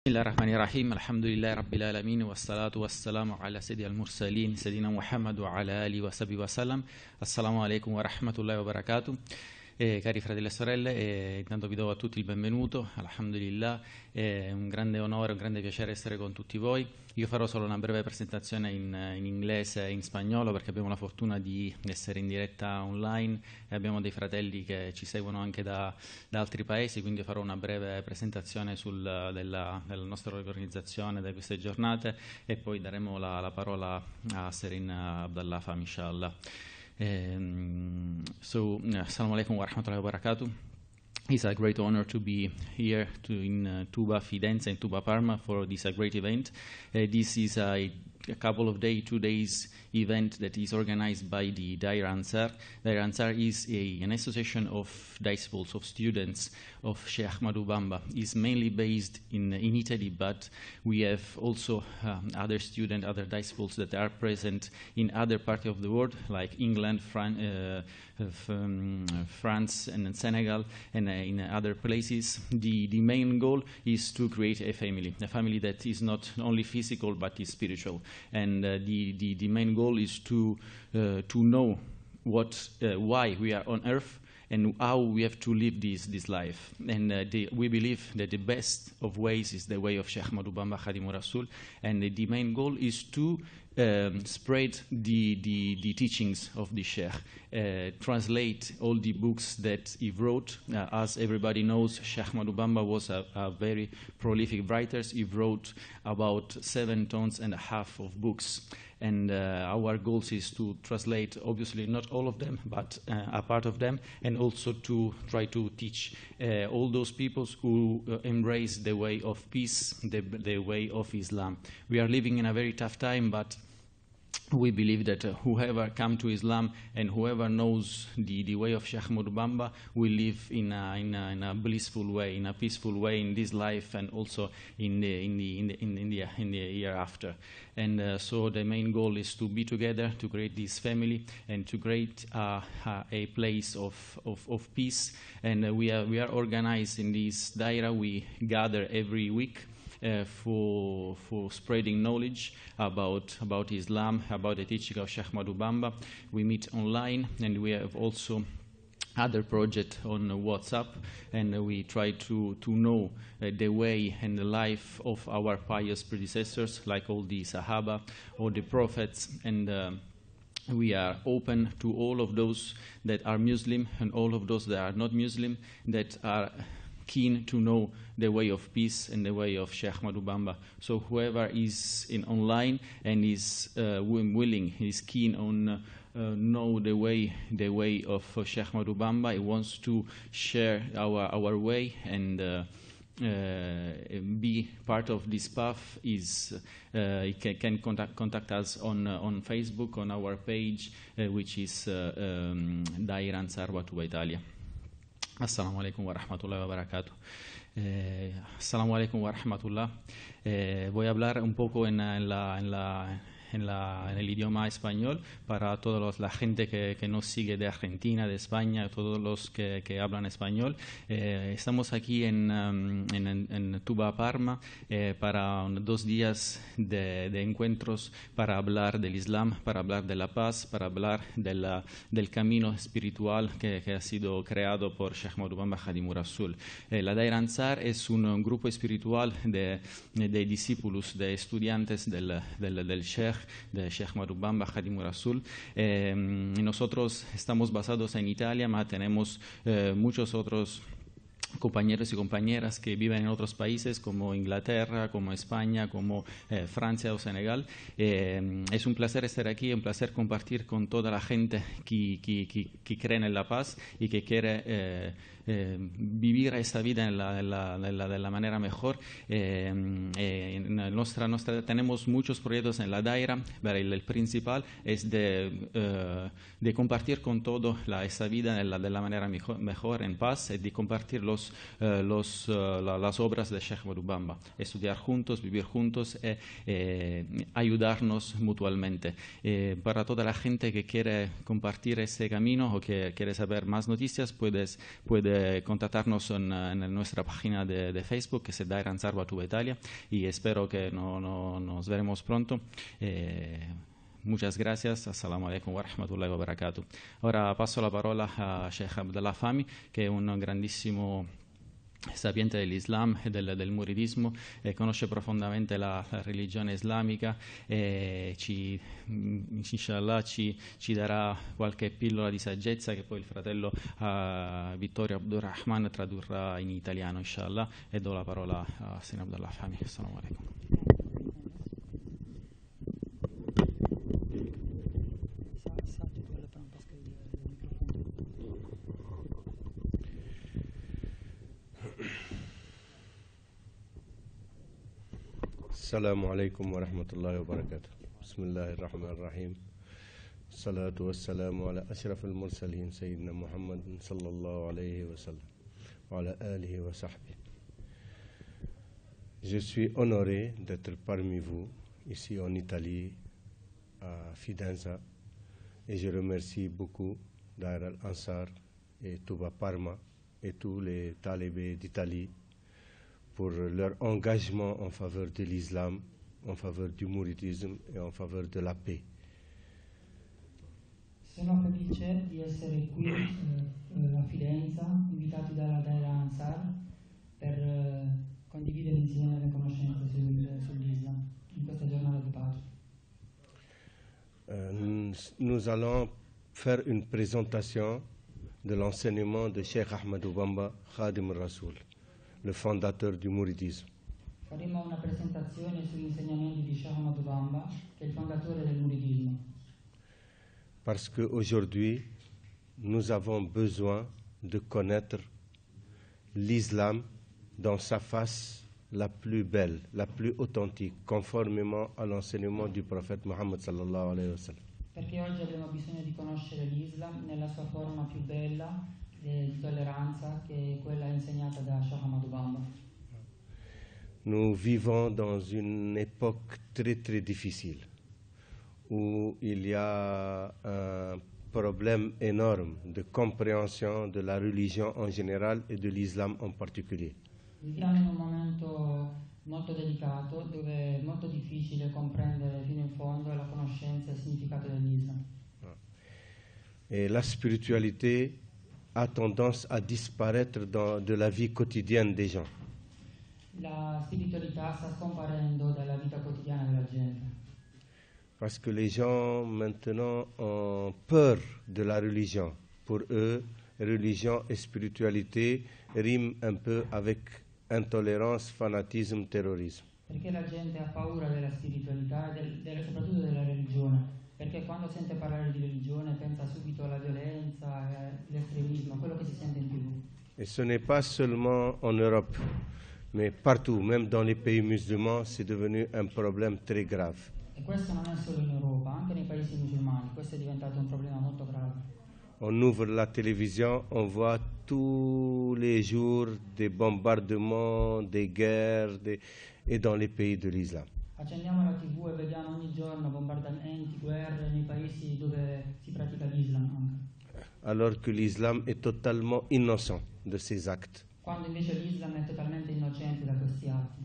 الله الرحمن الرحيم الحمد لله رب العالمين والصلاة والسلام على سيد المرسلين سيدنا محمد وعلى آله وصحبه وسلم. Assalamu alaikum wa rahmatullahi wa barakatuh. Cari fratelli e sorelle, intanto vi do a tutti il benvenuto, alhamdulillah, è un grande onore, un grande piacere essere con tutti voi. Io farò solo una breve presentazione in inglese e in spagnolo perché abbiamo la fortuna di essere in diretta online e abbiamo dei fratelli che ci seguono anche da altri paesi, quindi farò una breve presentazione della nostra organizzazione di queste giornate e poi daremo la parola a Serin Abdallah Fam, inshallah. Assalamu alaikum wa rahmatullahi wa barakatuh. It's a great honor to be here in Tuba Fidenza, in Tuba Parma, for this great event. This is a couple of days, 2 days event that is organized by the Dair Ansar. Dair Ansar is an association of disciples, of students of Sheikh Ahmadou Bamba. It's mainly based in Italy, but we have also other students, other disciples that are present in other parts of the world, like England, France and Senegal, and in other places. The main goal is to create a family that is not only physical but is spiritual. And the main goal is to know why we are on earth and how we have to live this life. And we believe that the best of ways is the way of Sheikh Ahmadou Bamba Khadimur Rasul, and the main goal is to spread the teachings of the Sheikh, translate all the books that he wrote. As everybody knows, Sheikh Ahmadou Bamba was a very prolific writer. He wrote about 7.5 tons of books. And our goal is to translate, obviously not all of them, but a part of them, and also to try to teach all those peoples who embrace the way of peace, the way of Islam. We are living in a very tough time, but we believe that whoever come to Islam and whoever knows the way of Sheikh Ahmadou Bamba will live in a blissful way, in a peaceful way in this life, and also in the year after. And so the main goal is to be together, to create this family, and to create a place of peace. And we are organized in this daira. We gather every week for spreading knowledge about Islam, about the teaching of Sheikh Ahmadou Bamba. We meet online, and we have also other projects on WhatsApp, and we try to know the way and the life of our pious predecessors, like all the Sahaba or the prophets, and we are open to all of those that are Muslim and all of those that are not Muslim, that are keen to know the way of peace and the way of Sheikh Ahmadou Bamba. So whoever is online and is willing, is keen on know the way of Sheikh Ahmadou Bamba, he wants to share our way and be part of this path, is he can contact us on Facebook, on our page, which is Dair Ansar wa Tuba Italia. Assalamu alaikum wa rahmatullahi wa barakatuh. Assalamu alaikum wa rahmatullah. Voy a hablar un poco en el idioma español para toda la gente que nos sigue de Argentina, de España, todos los que hablan español. Estamos aquí en Tuba Parma para 2 días de encuentros para hablar del Islam, para hablar de la paz, para hablar del camino espiritual que ha sido creado por Sheikh Ahmadou Bamba Khadimur Rasul. La Dair Ansar es un grupo espiritual de discípulos, de estudiantes del Sheikh, de Sheikh Ahmadou Bamba Khadimur Rasul. Nosotros estamos basados en Italia, pero tenemos muchos otros compañeros y compañeras que viven en otros países como Inglaterra, como España, como Francia o Senegal. Es un placer estar aquí, un placer compartir con toda la gente que cree en la paz y que quiere vivir esta vida de la manera mejor. Tenemos muchos proyectos en la Daira, pero el principal es de compartir con todo esta vida de la manera mejor, en paz, de compartir los las obras de Sheikh Ahmad Bamba, estudiar juntos, vivir juntos y ayudarnos mutuamente. Para toda la gente que quiere compartir este camino o que quiere saber más noticias, puede contactarnos en nuestra página de Facebook, que es Daira Ansar Batuba Italia, y espero que nos veremos pronto. Muchas gracias. Assalamu alaikum wa rahmatullahi wa barakatuh. Ora passo la parola a Sheikh Abdallah Fahmy, che è un grandissimo sapiente dell'Islam e del muridismo, conosce profondamente la religione islamica e inshallah ci darà qualche pillola di saggezza che poi il fratello Vittorio Abdurrahman tradurrà in italiano, inshallah, e do la parola a Sina Abdallah Fahmy. Assalamu alaikum. السلام عليكم ورحمة الله وبركاته. بسم الله الرحمن الرحيم. الصلاة والسلام على أشرف المرسلين سيدنا محمد صلى الله عليه وسلم وعلى آله وصحبه. Je suis honoré d'être parmi vous ici en Italie, à Fidenza, et je remercie beaucoup Daira Al-Ansar et Touba Parma et tous les talibés d'Italie pour leur engagement en faveur de l'islam, en faveur du mouridisme et en faveur de la paix. Sono felice di essere qui a Fidenza, invitati dalla Daira Ansar per condividere insieme le conoscenze sull'Islam in questa giornata di pace. Nous allons faire une présentation de l'enseignement de Cheikh Ahmad Bamba Khadim al-Rasoul, le fondateur du mouridisme. Faremo una presentazione sugli insegnamenti di Sheikh Ahmad Bamba, che è il fondatore del muridismo. Parce qu'aujourd'hui, nous avons besoin de connaître l'islam dans sa face la plus belle, la plus authentique, conformément à l'enseignement du prophète Mohammed sallallahu alayhi wa sallam. Perché oggi abbiamo bisogno di conoscere l'Islam nella sua forma più bella di tolleranza, che è quella insegnata da Sheikh Ahmad Bamba. Nous vivons dans une époque très très difficile où il y a un problème énorme de compréhension de la religion en général et de l'islam en particulier. Viviamo in un momento molto delicato dove è molto difficile comprendere fino in fondo la conoscenza e il significato dell'Islam. Et la spiritualité a tendance à disparaître de la vie quotidienne des gens. La spiritualità sta scomparendo dalla vita quotidiana della gente. Parce que les gens maintenant ont peur de la religion. Pour eux, religion et spiritualité riment un peu avec intolérance, fanatisme, terrorisme. Perché la gente ha paura della spiritualità e soprattutto della religione. Perché quando sente parlare di religione pensa subito alla violenza, all'estremismo, quello che si sente in TV. Et ce n'est pas seulement en Europe, mais partout, même dans les pays musulmans, c'est devenu un problème très grave. E questo non è solo in Europa, anche nei paesi musulmani, questo è diventato un problema molto grave. On ouvre la télévision, on voit tous les jours des bombardements, des guerres, et dans les pays de l'islam. Accendiamo la TV e vediamo ogni giorno bombardamenti, guerre nei paesi dove si pratica l'Islam anche. Alors que l'islam est totalement innocent de ces actes. Quando invece l'Islam è totalmente innocente da questi atti.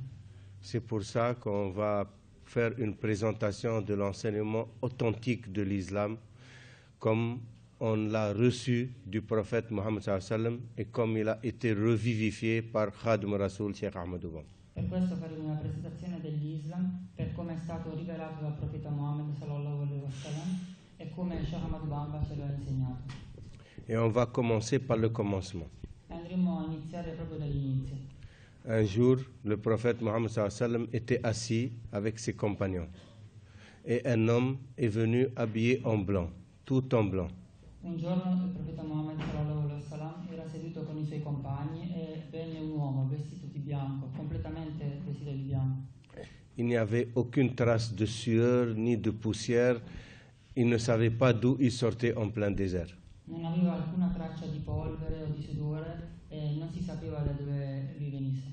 C'est pour ça qu'on va faire une présentation de l'enseignement authentique de l'islam comme on l'a reçu du prophète Mohammed sallallahu alayhi wa sallam et comme il a été revivifié par Khadim al-Rasoul Cheikh Ahmad Bamba. Per questo faremo una presentazione dell'Islam per come è stato rivelato dal profeta Mohammed sallallahu alaihi wasallam e come Sheikh Ahmad Bamba ce l'ha insegnato. Et on va commencer par le commencement. E andremo a iniziare proprio dall'inizio. Un jour, le prophète Mohammed sallallahu alayhi wa sallam était assis avec ses compagnons et un homme est venu habillé en blanc, tout en blanc. Un giorno il profeta Mohammed sallallahu alaihi wasallam era seduto con i suoi compagni e venne un uomo vestito di bianco, completamente vestito di bianco. Il n'y avait aucune trace de sueur ni de poussière. Il ne savait pas d'où il sortait en plein désert. Non aveva alcuna traccia di polvere o di sudore e non si sapeva da dove lui venisse.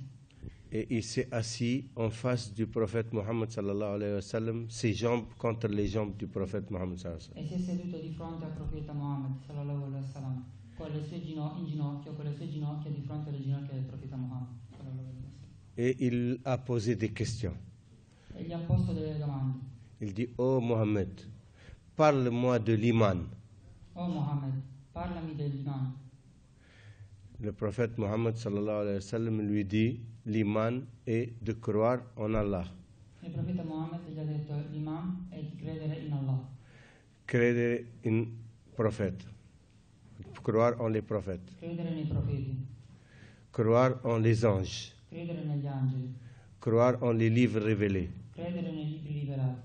Et il s'est assis en face du prophète Mohammed sallallahu alayhi wa sallam, ses jambes contre les jambes du prophète Mohammed sallallahu alayhi wa sallam. E si è seduto di fronte al profeta Muhammad sallallahu alaihi wasallam, con le sue in ginocchio, con le sue ginocchia di fronte alle ginocchia del profeta Muhammad sallallahu alaihi wasallam. Et il a posé des questions. E gli ha posto delle domande. Il dit, oh Mohammed, parle-moi de l'iman. Oh Muhammad, parlami dell'iman. Le prophète Mohammed sallallahu alayhi wa sallam lui dit, l'iman est de croire en Allah. Il profeta Muhammad gli ha detto l'iman è di credere in Allah, Credere in prophète. Croire en les prophètes. credere nei profeti, Croire en les anges. credere negli angeli, Croire en les livres révélés. credere nei libri rivelati,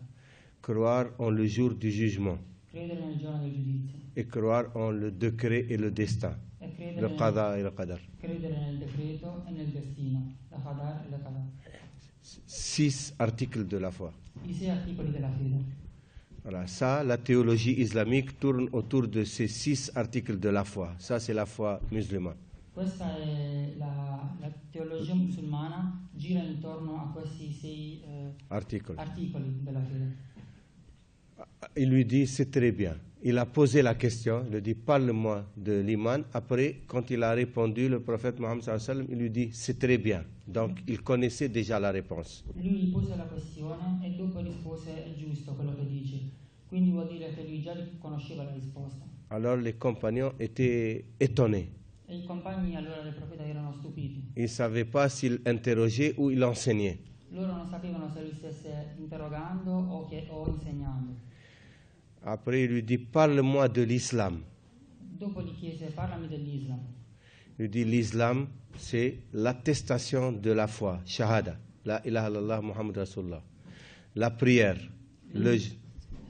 Croire en le jour du jugement. credere nel giorno del giudizio Et croire en le décret et le destin. e Le qada et le qadar. credere nel decreto e nel destino, la qadar e la qadar. 6 articles de la foi. I 6 articoli della fede. Voilà, ça, la théologie islamique tourne autour de ces 6 articles de la foi. Ça, c'est la foi musulmane. Questa è la teologia musulmana, gira intorno a questi 6 Articles. articoli della fede. Il lui dit, c'est très bien. Il a posé la question, il lui dit, parle-moi de l'iman. Après, quand il a répondu, le prophète Mohammed sallallahu alayhi wa sallam, il lui dit, c'est très bien. Donc, il connaissait déjà la réponse. Lui gli pose la questione e dopo rispose è giusto quello che dici. Quindi vuol dire che lui già conosceva la risposta. Alors, les compagnons étaient étonnés. E i compagni allora del profeta erano stupiti. Ils ne savaient pas s'il interrogeait ou il enseignait. Loro non sapevano se lui stesse interrogando o insegnando. Après, il lui dit, parle-moi de l'islam. Dopo gli chiese parlami dell'Islam. Il lui dit, l'islam, c'est l'attestation de la foi, shahada, la ilaha illallah Muhammad Rasulullah. La prière,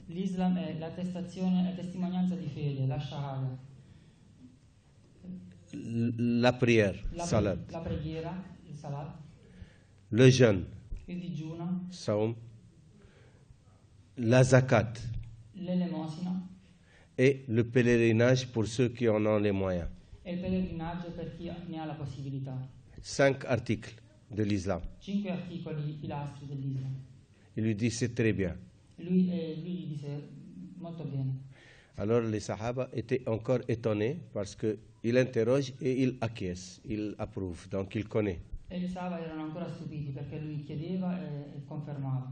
L'Islam è l'attestazione, la testimonianza di fede, la shahada. la prière, salat, La preghiera, il salat, le jeûne, il digiuno, saum, la zakat l'elemosina et le pèlerinage pour ceux qui en ont les moyens. e il pellegrinaggio per chi ne ha la possibilità. 5 articles de l'islam. 5 articoli pilastri dell'Islam. Il lui dit, c'est très bien. Lui gli disse molto bene. Alors les Sahaba étaient encore étonnés parce qu'il interroge et il acquiesce, il approuve, donc il connaît. E gli Sahaba erano ancora stupiti perché lui chiedeva e confermava.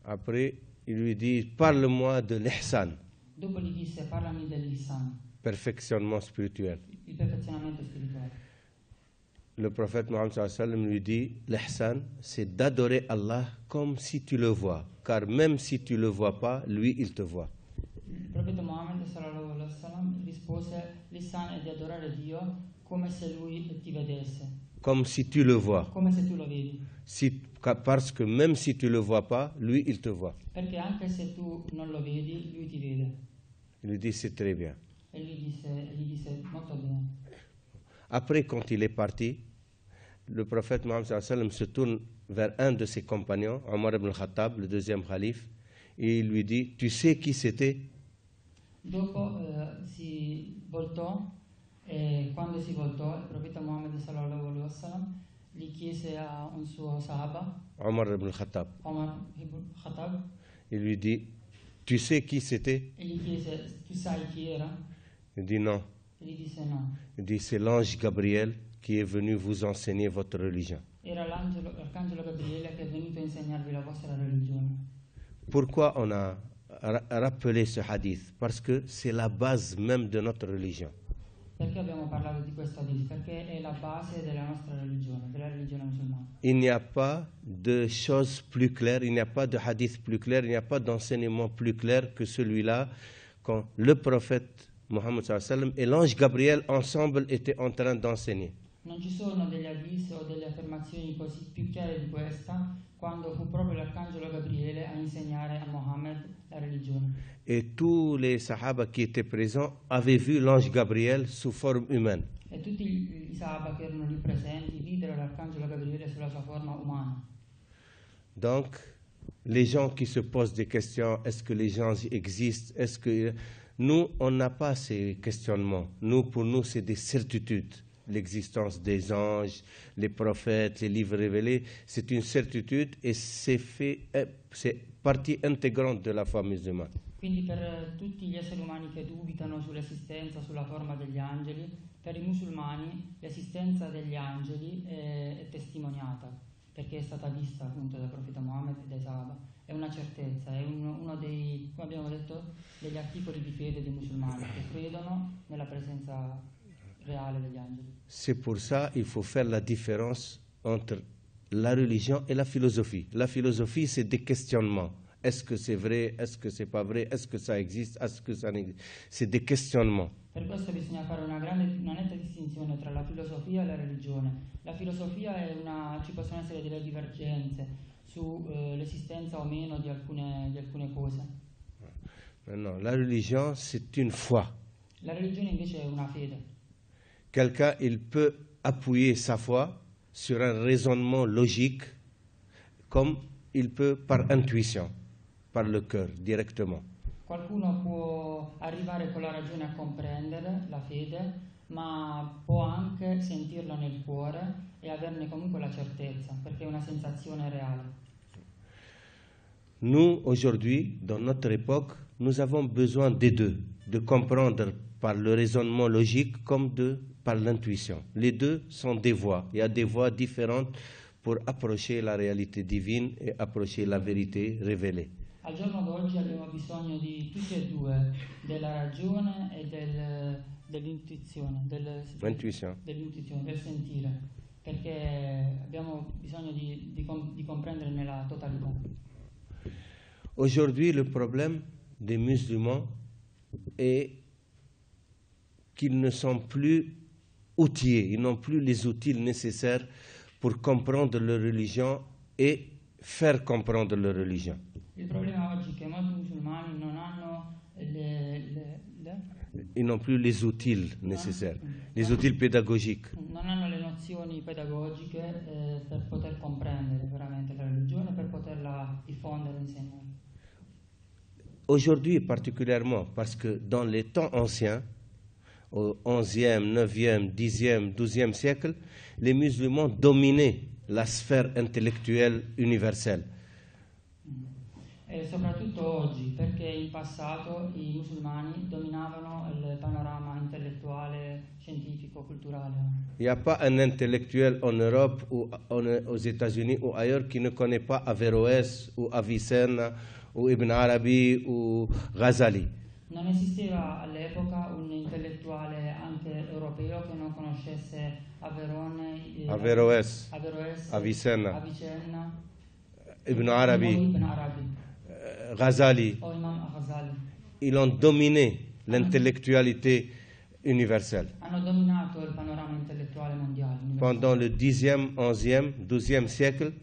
Après, il lui dit, parle-moi de l'ihsan, Dopo gli disse parlami dell'Ihsan, perfectionnement spirituel. il perfezionamento spirituale. Le prophète Mohammed sallallahu alayhi wa sallam lui dit, l'ihsan, c'est d'adorer Allah comme si tu le vois, car même si tu le vois pas, lui, il te voit. Il profeta Muhammad sallallahu alaihi wasallam rispose l'Ihsan è di adorare Dio come se lui ti vedesse, Comme si tu le vois. come se tu lo vedi. Parce que même si tu le vois pas, lui, il te voit. Perché anche se tu non lo vedi, lui ti vede. Il lui dit, c'est très bien. E gli disse molto bene. Après, quand il est parti, le prophète Mohammed sallallahu alayhi wa sallam se tourne vers un de ses compagnons, Omar ibn al-Khattab, le deuxième calife, et il lui dit, tu sais qui c'était? Dopo si voltò e quando si voltò il profeta Muhammad sallallahu alaihi wasallam gli chiese a un suo sahaba, Omar ibn al-Khattab. Omar ibn Khattab, Il lui dit, tu sais qui c'était? e gli chiese tu sai chi era? Il dit non. E gli disse no. Il dit, c'est l'ange Gabriel qui est venu vous enseigner votre religion. Era l'arcangelo Gabriele che è venuto a insegnarvi la vostra religione. Pourquoi on a rappelé ce hadith? Parce que c'est la base même de notre religion. Perché abbiamo parlato di questo hadith? Perché è la base della nostra religione, della religione musulmana. Il n'y a pas de choses plus claires, il n'y a pas de hadith plus clair, il n'y a pas d'enseignement plus clair que celui-là quand le prophète Mohammed sallallahu alayhi wa sallam et l'ange Gabriel ensemble étaient en train d'enseigner. Non ci sono degli hadith o delle affermazioni così più chiare di questa quando fu proprio l'arcangelo Gabriele a insegnare a Mohammed la religione. Et tous les sahaba qui étaient présents avaient vu l'ange Gabriel sous forme humaine. E tutti i sahaba che erano lì presenti videro l'arcangelo Gabriele sulla sua forma umana. Donc, les gens qui se posent des questions, est-ce que les gens existent, est-ce que Nous, on n'a pas ces questionnements. Nous, pour nous, c'est des certitudes. L'existence des anges, les prophètes, les livres révélés, c'est une certitude et c'est partie intégrante de la foi musulmane. Quindi per tutti gli esseri umani che dubitano sull'esistenza, sulla forma degli angeli, per i musulmani l'esistenza degli angeli è testimoniata, perché è stata vista appunto dal profeta Mohammed e dai Sahaba. È una certezza, è uno dei, come abbiamo detto, degli articoli di fede dei musulmani che credono nella presenza reale degli angeli. C'est pour ça qu'il faut faire la différence entre la religion et la philosophie. La philosophie, c'est des questionnements. Est-ce que c'est vrai? Est-ce que c'est pas vrai? Est-ce que ça existe? Est-ce que ça n'existe? C'est des questionnements. Per questo bisogna fare una netta distinzione tra la filosofia e la religione. La filosofia ci possono essere delle divergenze sull'esistenza o meno di alcune cose. Maintenant, la religion, c'est une foi. La religione invece è una fede. Quelqu'un, il peut appuyer sa foi sur un raisonnement logique, comme il peut par intuition, par le cœur, directement. Qualcuno può arrivare con la ragione a comprendere la fede, ma può anche sentirla nel cuore e averne comunque la certezza, perché è una sensazione reale. Nous, aujourd'hui, dans notre époque, nous avons besoin des deux, de comprendre par le raisonnement logique comme par l'intuition. Les deux sont des voies. Il y a des voies différentes pour approcher la réalité divine et approcher la vérité révélée. Al giorno d'oggi abbiamo bisogno di tutti e due, della ragione e dell'intuizione, dell'intuizione, del sentire, perché abbiamo bisogno di comprendere nella totalità. Aujourd'hui, le problème des musulmans est qu'ils ne sont plus outillés, ils n'ont plus les outils nécessaires pour comprendre leur religion et faire comprendre leur religion. Il problema oggi è che molti musulmani non hanno Ils n'ont plus les outils nécessaires, les outils pédagogiques. Non hanno le nozioni pedagogiche per poter comprendere veramente la religione, per poterla diffondere e insegnare. Aujourd'hui particulièrement, parce que dans les temps anciens, au 11e, 9e, 10e, 12e siècle, les musulmans dominaient la sphère intellectuelle universelle. E soprattutto oggi, perché in passato i musulmani dominavano il panorama intellettuale, scientifico, culturale. Il n'y a pas un intellectuel en Europe ou aux États-Unis ou ailleurs qui ne connaît pas Averroès ou Avicenna ou Ibn Arabi ou Ghazali. Non esisteva all'epoca un intellettuale anche europeo che non conoscesse Averroès, Avicenna, Ibn Arabi, Ghazali. O Imam Ghazali. Ils ont dominé l'intellectualité universelle. Hanno dominato il panorama intellettuale mondiale. Pendant le 10e, 11e, 12e siècle,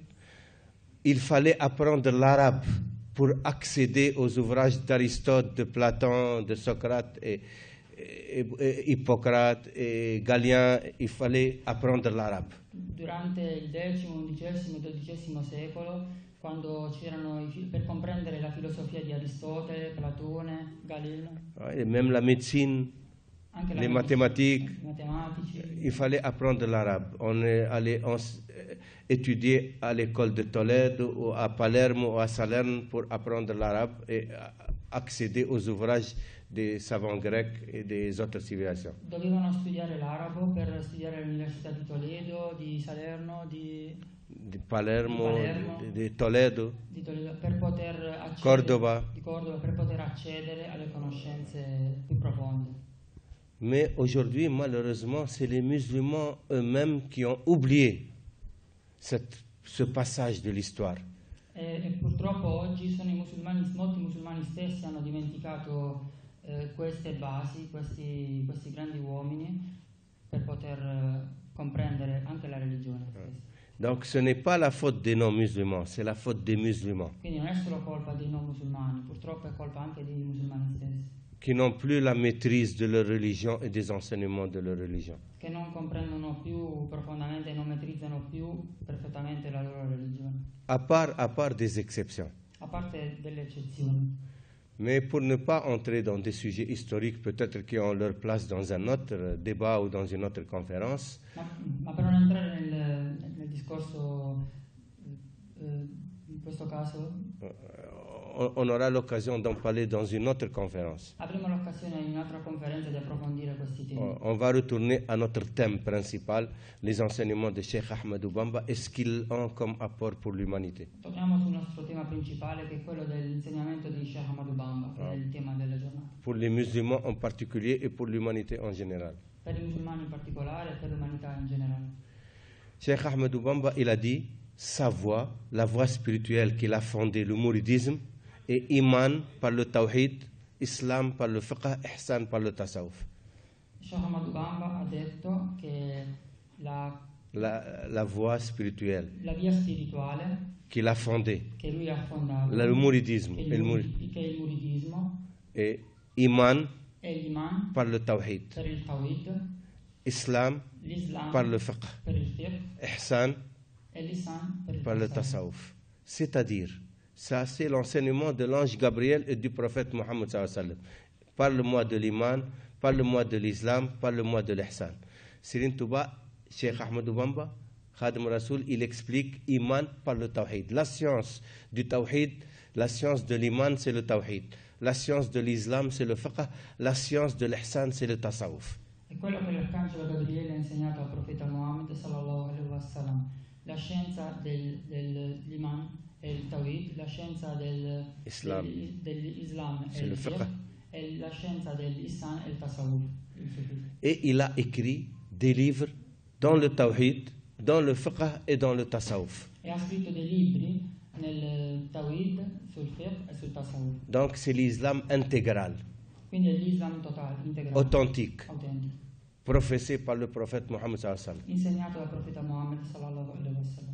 il fallait apprendre l'arabe pour accéder aux ouvrages d'Aristote, de Platon, de Socrate et Hippocrate et Galien. Il fallait apprendre l'arabe. Durante il X, XI e XII secolo, quando per comprendere la filosofia di Aristotele, Platone, Galileo, et même la médecine, les mathématiques, il fallait apprendre l'arabe. On est allé étudier à l'école de Toledo ou à Palerme ou à Salerne pour apprendre l'arabe et accéder aux ouvrages des savants grecs et des autres civilisations. Dovevano studiare l'arabo per studiare all'Università di Toledo, di Salerno, di Palermo, di Toledo, per poter accedere, Córdoba, per poter accedere alle conoscenze più profonde. Mais aujourd'hui, malheureusement, c'est les musulmans eux-mêmes qui ont oublié ce passage de l'histoire. E purtroppo oggi sono molti musulmani stessi hanno dimenticato queste basi, questi grandi uomini, per poter comprendere anche la religione stessa. Donc ce n'est pas la faute des non-musulmans, c'est la faute des musulmans. Quindi non è solo colpa dei non musulmani, purtroppo è colpa anche dei musulmani stessi. Qui n'ont plus la maîtrise de leur religion et des enseignements de leur religion. Che non comprendono più profondamente e non metrizzano più perfettamente la loro religione. À part des exceptions. A parte delle eccezioni. Mais pour ne pas entrer dans des sujets historiques, peut-être qui ont leur place dans un autre débat ou dans une autre conférence, Ma per non entrare nel discorso, in questo caso, on aura l'occasion d'en parler dans une autre conférence. avremo l'occasione in un'altra conferenza di approfondire questi temi. On va retourner à notre thème principal, les enseignements de Cheikh Ahmadou Bamba et ce qu'ils ont comme apport pour l'humanité. Torniamo sul nostro tema principale, che è quello dell'insegnamento di Sheikh Ahmadou Bamba, che è il tema della giornata. Pour les musulmans en particulier et pour l'humanité en général. Per i musulmani in particolare e per l'umanità in generale. Cheikh Ahmadou Bamba, il a dit, sa voie, la voie spirituelle qu'il a fondée, le mouridisme, et iman par le tawhid, islam par le fiqh, ihsan par le tasawuf. Sheikh Ahmadou Bamba ha detto che La voie spirituelle la via spirituale qu'il a fondée, che lui ha fondato, le mouridisme, che è il muridismo, et iman e l'iman par le tawhid, per il tawhid, islam l'islam par le fiqh, per il fiqh ihsan e l'ihsan per il par le tasawwuf. tasawuf. C'est-à-dire, ça c'est l'enseignement de l'ange Gabriel et du prophète Mohammed sallallahu alayhi wa sallam. Parle-moi de l'iman, parle-moi de l'islam, parle-moi de l'ihsan. Serigne Touba, Cheikh Ahmadou Bamba, Khadim Rasoul, il explique iman par le tawhid. La science du tawhid, la science de l'iman, c'est le tawhid. La science de l'islam, c'est le fiqh. La science de l'ihsan, c'est le tasawuf. È quello che l'arcangelo Gabriele ha insegnato al profeta Muhammad sallallahu alaihi wasallam, la scienza dell'iman e il tawhid, la scienza Islam. dell'islam C'est e le il fiqh. fiqh, e la scienza dell'ihsan e il tasawwuf. Et il a écrit des livres dans le tawhid, dans le fiqh et dans le tasawuf. E ha scritto dei libri nel tawhid, sul fiqh e sul tasawwuf. Donc c'est l'islam intégral, Quindi è l'islam totale, integrale, authentique, autentico, professé par le prophète Mohammed sallallahu alayhi wa sallam. insegnato dal profeta Muhammad sallallahu alaihi wasallam.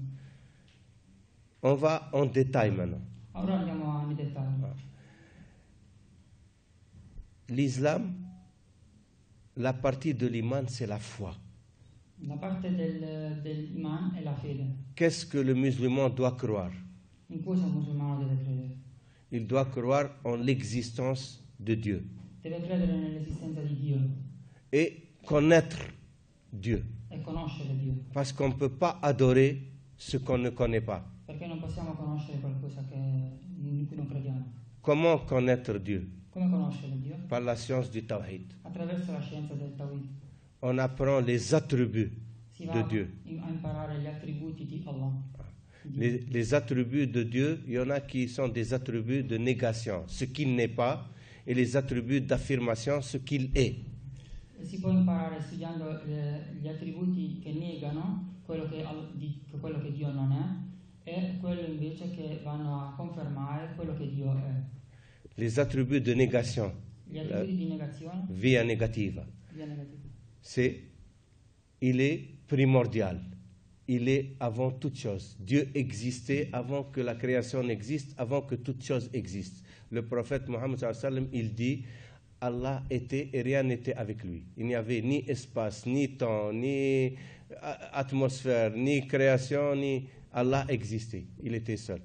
On va en détail maintenant. Ora andiamo nei dettagli. L'islam, la partie de l'iman, c'est la foi. La parte dell'iman è la fede. Qu'est-ce que le musulman doit croire? In cosa un musulmano deve credere? Il doit croire en l'existence de Dieu Deve credere nell'esistenza di Dio et connaître Dieu. e conoscere Dio, Parce qu'on ne peut pas adorer ce qu'on ne connaît pas. perché non possiamo conoscere qualcosa in cui non crediamo. Comment connaître Dieu? Come conoscere Dio? Par la science du tawhid. Attraverso la scienza del Tawhid. On apprend les attributs Si va de Dieu. a imparare gli attributi di Allah. Les attributs de Dieu, il y en a qui sont des attributs de négation, ce qu'il n'est pas, et les attributs d'affirmation, ce qu'il est. Si può imparare studiando gli attributi che negano quello che Dio non è e quello invece che vanno a confermare quello che Dio è. Les attributs de négation, Gli attributi di negazione, via négative, via negativa. il est primordial. Il est avant toute chose. Dieu existait avant que la création n'existe, avant que toute chose existe. Le prophète Mohammed sallallahu alayhi wa sallam, il dit, Allah était et rien n'était avec lui. Il n'y avait ni espace, ni temps, ni atmosphère, ni création, ni... Allah existait. Il était seul.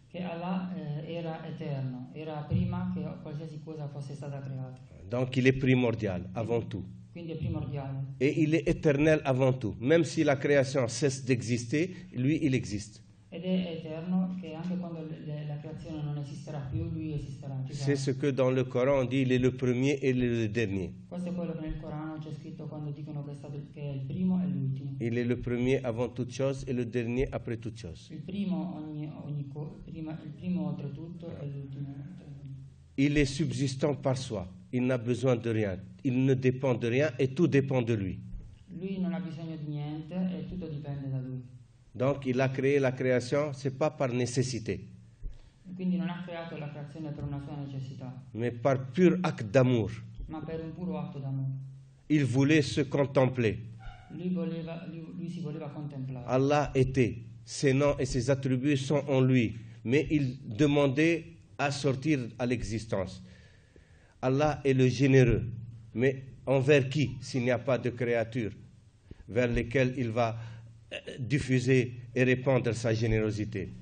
Che Allah era eterno, era prima che qualsiasi cosa fosse stata creata. Donc il est primordial avant tout. Quindi è primordiale. Et il est éternel avant tout. Même si la création cesse d'exister, lui, il existe. Ed è eterno che anche quando la creazione non esisterà più, lui esisterà. C'est ce que dans le Coran on dit, il est le premier et le dernier. Questo è quello che nel Corano c'è scritto quando dicono che è il primo e l'ultimo. Il est le premier avant toute chose et le dernier après toute chose. Il primo oltre tutto e l'ultimo. Il est subsistant par soi. Il n'a besoin de rien. Il ne dépend de rien et tout dépend de lui. Lui non ha bisogno di niente e tutto dipende da lui. Donc il a créé la création, c'est pas par nécessité, Quindi non ha creato la creazione per una sua necessità, mais par pur acte d'amour. ma per un puro atto d'amore. Il voulait se contempler. Lui si voleva contemplare. Allah était, ses noms et ses attributs sont en lui, mais il demandait à sortir à l'existence. Allah est le généreux, mais envers qui, s'il n'y a pas de créature vers lesquelles il va diffuser et répandre sa générosité?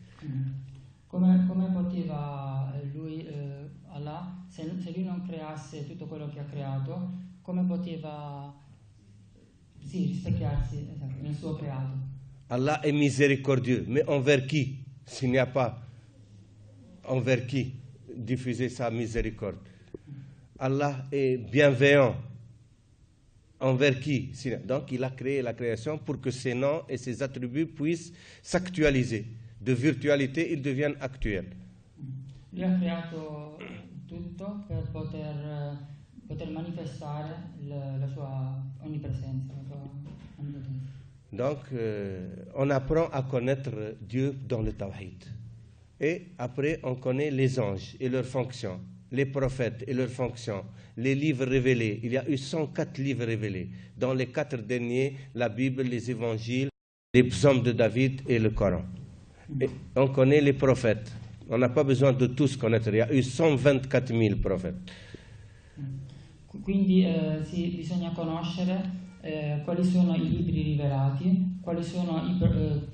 Come poteva lui, Allah, creasse tutto quello che ha creato, come poteva rispecchiarsi nel suo creato? Allah est miséricordieux, mais envers qui? S'il n'y a pas envers qui diffuser sa miséricorde. Allah est bienveillant. Envers qui? Donc il a créé la création pour que ses noms et ses attributs puissent s'actualiser. De virtualité, ils deviennent actuels. Lui ha creato tutto per poter manifestare la sua onnipresenza, la sua onnipotenza. Donc, on apprend à connaître Dieu dans le Tawhid. Et après, on connaît les anges et leurs fonctions, les prophètes et leurs fonctions, les livres révélés. Il y a eu 104 livres révélés. Dans les 4 derniers, la Bible, les évangiles, les psaumes de David et le Coran. Et on connaît les prophètes. On n'a pas besoin de tous connaître. Il y a eu 124 000 prophètes. Quindi bisogna conoscere quali sono i libri rivelati, chi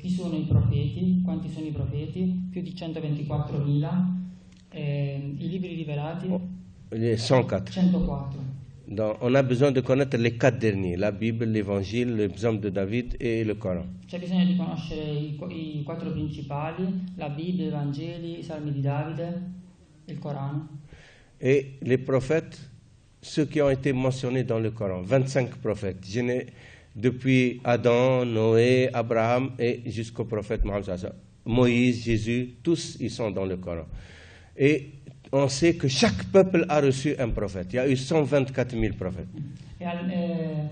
sono i profeti, quanti sono i profeti, più di 124.000, i libri rivelati, 104. 104. Donc, on a besoin de connaître les 4 derniers, la Bible, l'Évangile, le psaume de David et le Coran. C'è bisogno di conoscere i 4 principali, la Bibbia, i Vangeli, i Salmi di Davide, il Corano. Et les prophètes, ceux qui ont été mentionnés dans le Coran, 25 prophètes, depuis Adam, Noé, Abraham et jusqu'au prophète Mohammed, Moïse, Jésus, tous ils sont dans le Coran. Et on sait que chaque peuple a reçu un prophète. Il y a eu 124 000 prophètes. E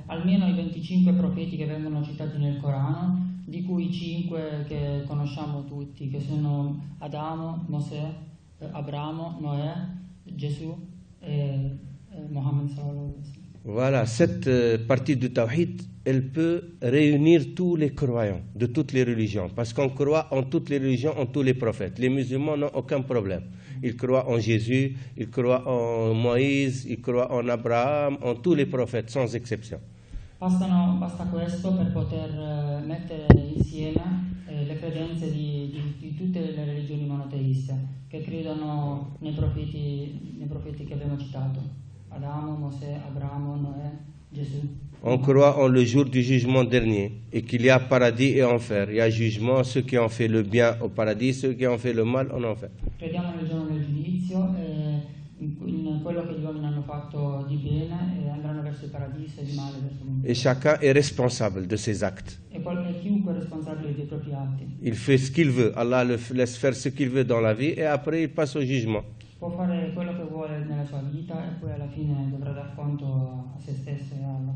almeno i 25 profeti che vengono citati nel Corano, di cui 5 che conosciamo tutti, che sono Adamo, Mosè, Abramo, Noè, Gesù e Mohammed sallallahu alaihi wasallam. Voilà, cette partie du Tawhid, elle peut réunir tous les croyants de toutes les religions, parce qu'on croit en toutes les religions, en tous les prophètes. Les musulmans n'ont aucun problème. Ils croient en Jésus, ils croient en Moïse, ils croient en Abraham, en tous les prophètes, sans exception. Basta questo per poter mettere insieme le credenze di tutte le religioni monoteiste, che credono nei profeti che abbiamo citato. Adamo, Mosè, Abramo, Noè, Gesù. On croit en le jour du jugement dernier et qu'il y a paradis et enfer. Il y a jugement, ceux qui ont fait le bien au paradis, ceux qui ont fait le mal en enfer. Crediamo nel giorno del giudizio, in quello che gli uomini hanno fatto di bene e andranno verso il paradiso e di male verso il mondo. Et chacun est responsable de ses actes. E chiunque è responsabile dei propri atti. Il fait ce qu'il veut. Allah le laisse faire ce qu'il veut dans la vie et après il passe au jugement. Può fare quello che vuole nella sua vita e poi alla fine dovrà dar conto a se stesso e a Allah.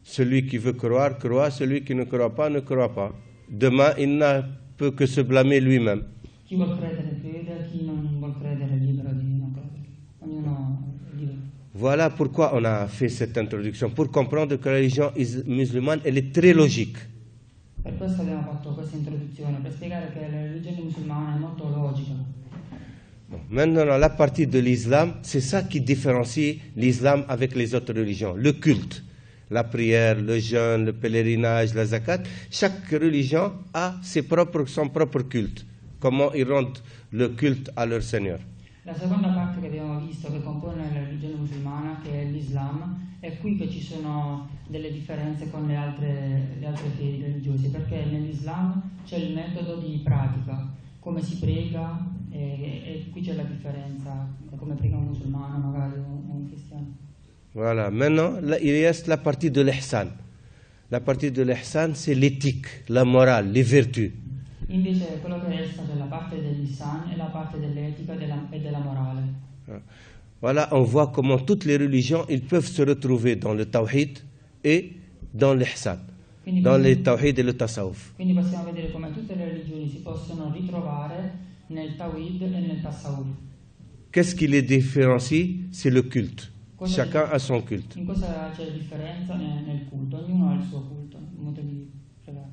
Celui qui veut croire, croit. Celui qui ne croit pas, ne croit pas. Demain, il ne peut que se blâmer lui-même. Chi vuol credere crede, chi non vuol credere è libero di non credere. Ognuno è libero. Voilà pourquoi on a fait cette introduction, pour comprendre que la religion musulmane, elle est très logique. Per questo abbiamo fatto questa introduzione, per spiegare che la religione musulmana è molto logica. Bon, maintenant, la partie de l'islam, c'est ça qui différencie l'islam avec les autres religions, le culte. La prière, le jeûne, le pèlerinage, la zakat. Chaque religion a son propre culte. Comment ils rendent le culte à leur Seigneur. La seconda parte che abbiamo visto, che compone la religione musulmana, che è l'Islam, è qui che ci sono delle differenze con le altre fedi religiose, perché nell'Islam c'è il metodo di pratica, come si prega, e qui c'è la differenza, come prega un musulmano, magari un cristiano. Voilà, maintenant, il reste la partie de l'ihsan. La partie de l'ihsan, c'est l'éthique, la morale, les vertus. Invece quello che resta c'è la parte dell'ihsan e la parte dell'etica e della morale. Voilà, on voit comment toutes les religions, ils peuvent se retrouver dans le tawhid et dans l'ihsan, dans le tawhid et le tasawwuf. Quindi possiamo vedere come tutte le religioni si possono ritrovare nel tawhid e nel tasawwuf. Qu'est-ce qui les différencie? C'est le culte. Chacun a son culte. In cosa c'è la differenza nel culto? Ognuno ha il suo culto, un modo di pregare.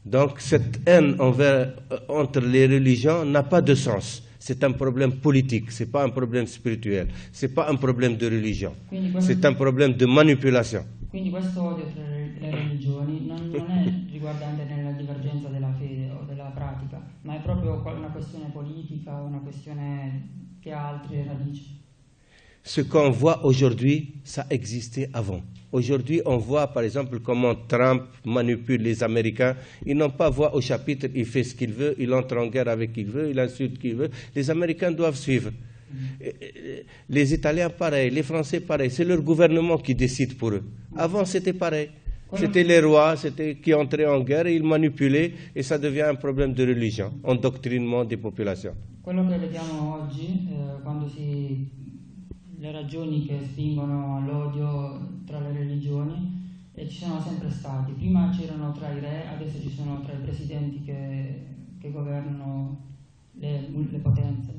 Donc cette haine entre les religions n'a pas de sens. C'est un problème politique, c'est pas un problème spirituel, c'est pas un problème de religion. C'est un problème de manipulation. Quindi questo odio tra le religioni non è riguardante nella divergenza della fede o della pratica, ma è proprio una questione politica, una questione che ha altre radici. Ce qu'on voit aujourd'hui, ça existait avant. Aujourd'hui, on voit par exemple comment Trump manipule les Américains. Ils n'ont pas voix au chapitre, il fait ce qu'il veut, il entre en guerre avec qui il veut, il insulte qui il veut. Les Américains doivent suivre. Les Italiens, pareil, les Français, pareil. C'est leur gouvernement qui décide pour eux. Avant, c'était pareil. C'était les rois qui entraient en guerre, ils manipulaient et ça devient un problème de religion, endoctrinement des popolations. Quello che vediamo oggi, le ragioni che spingono all'odio tra le religioni, ci sono sempre stati. Prima c'erano tra i re, adesso ci sono tra i presidenti che governano le potenze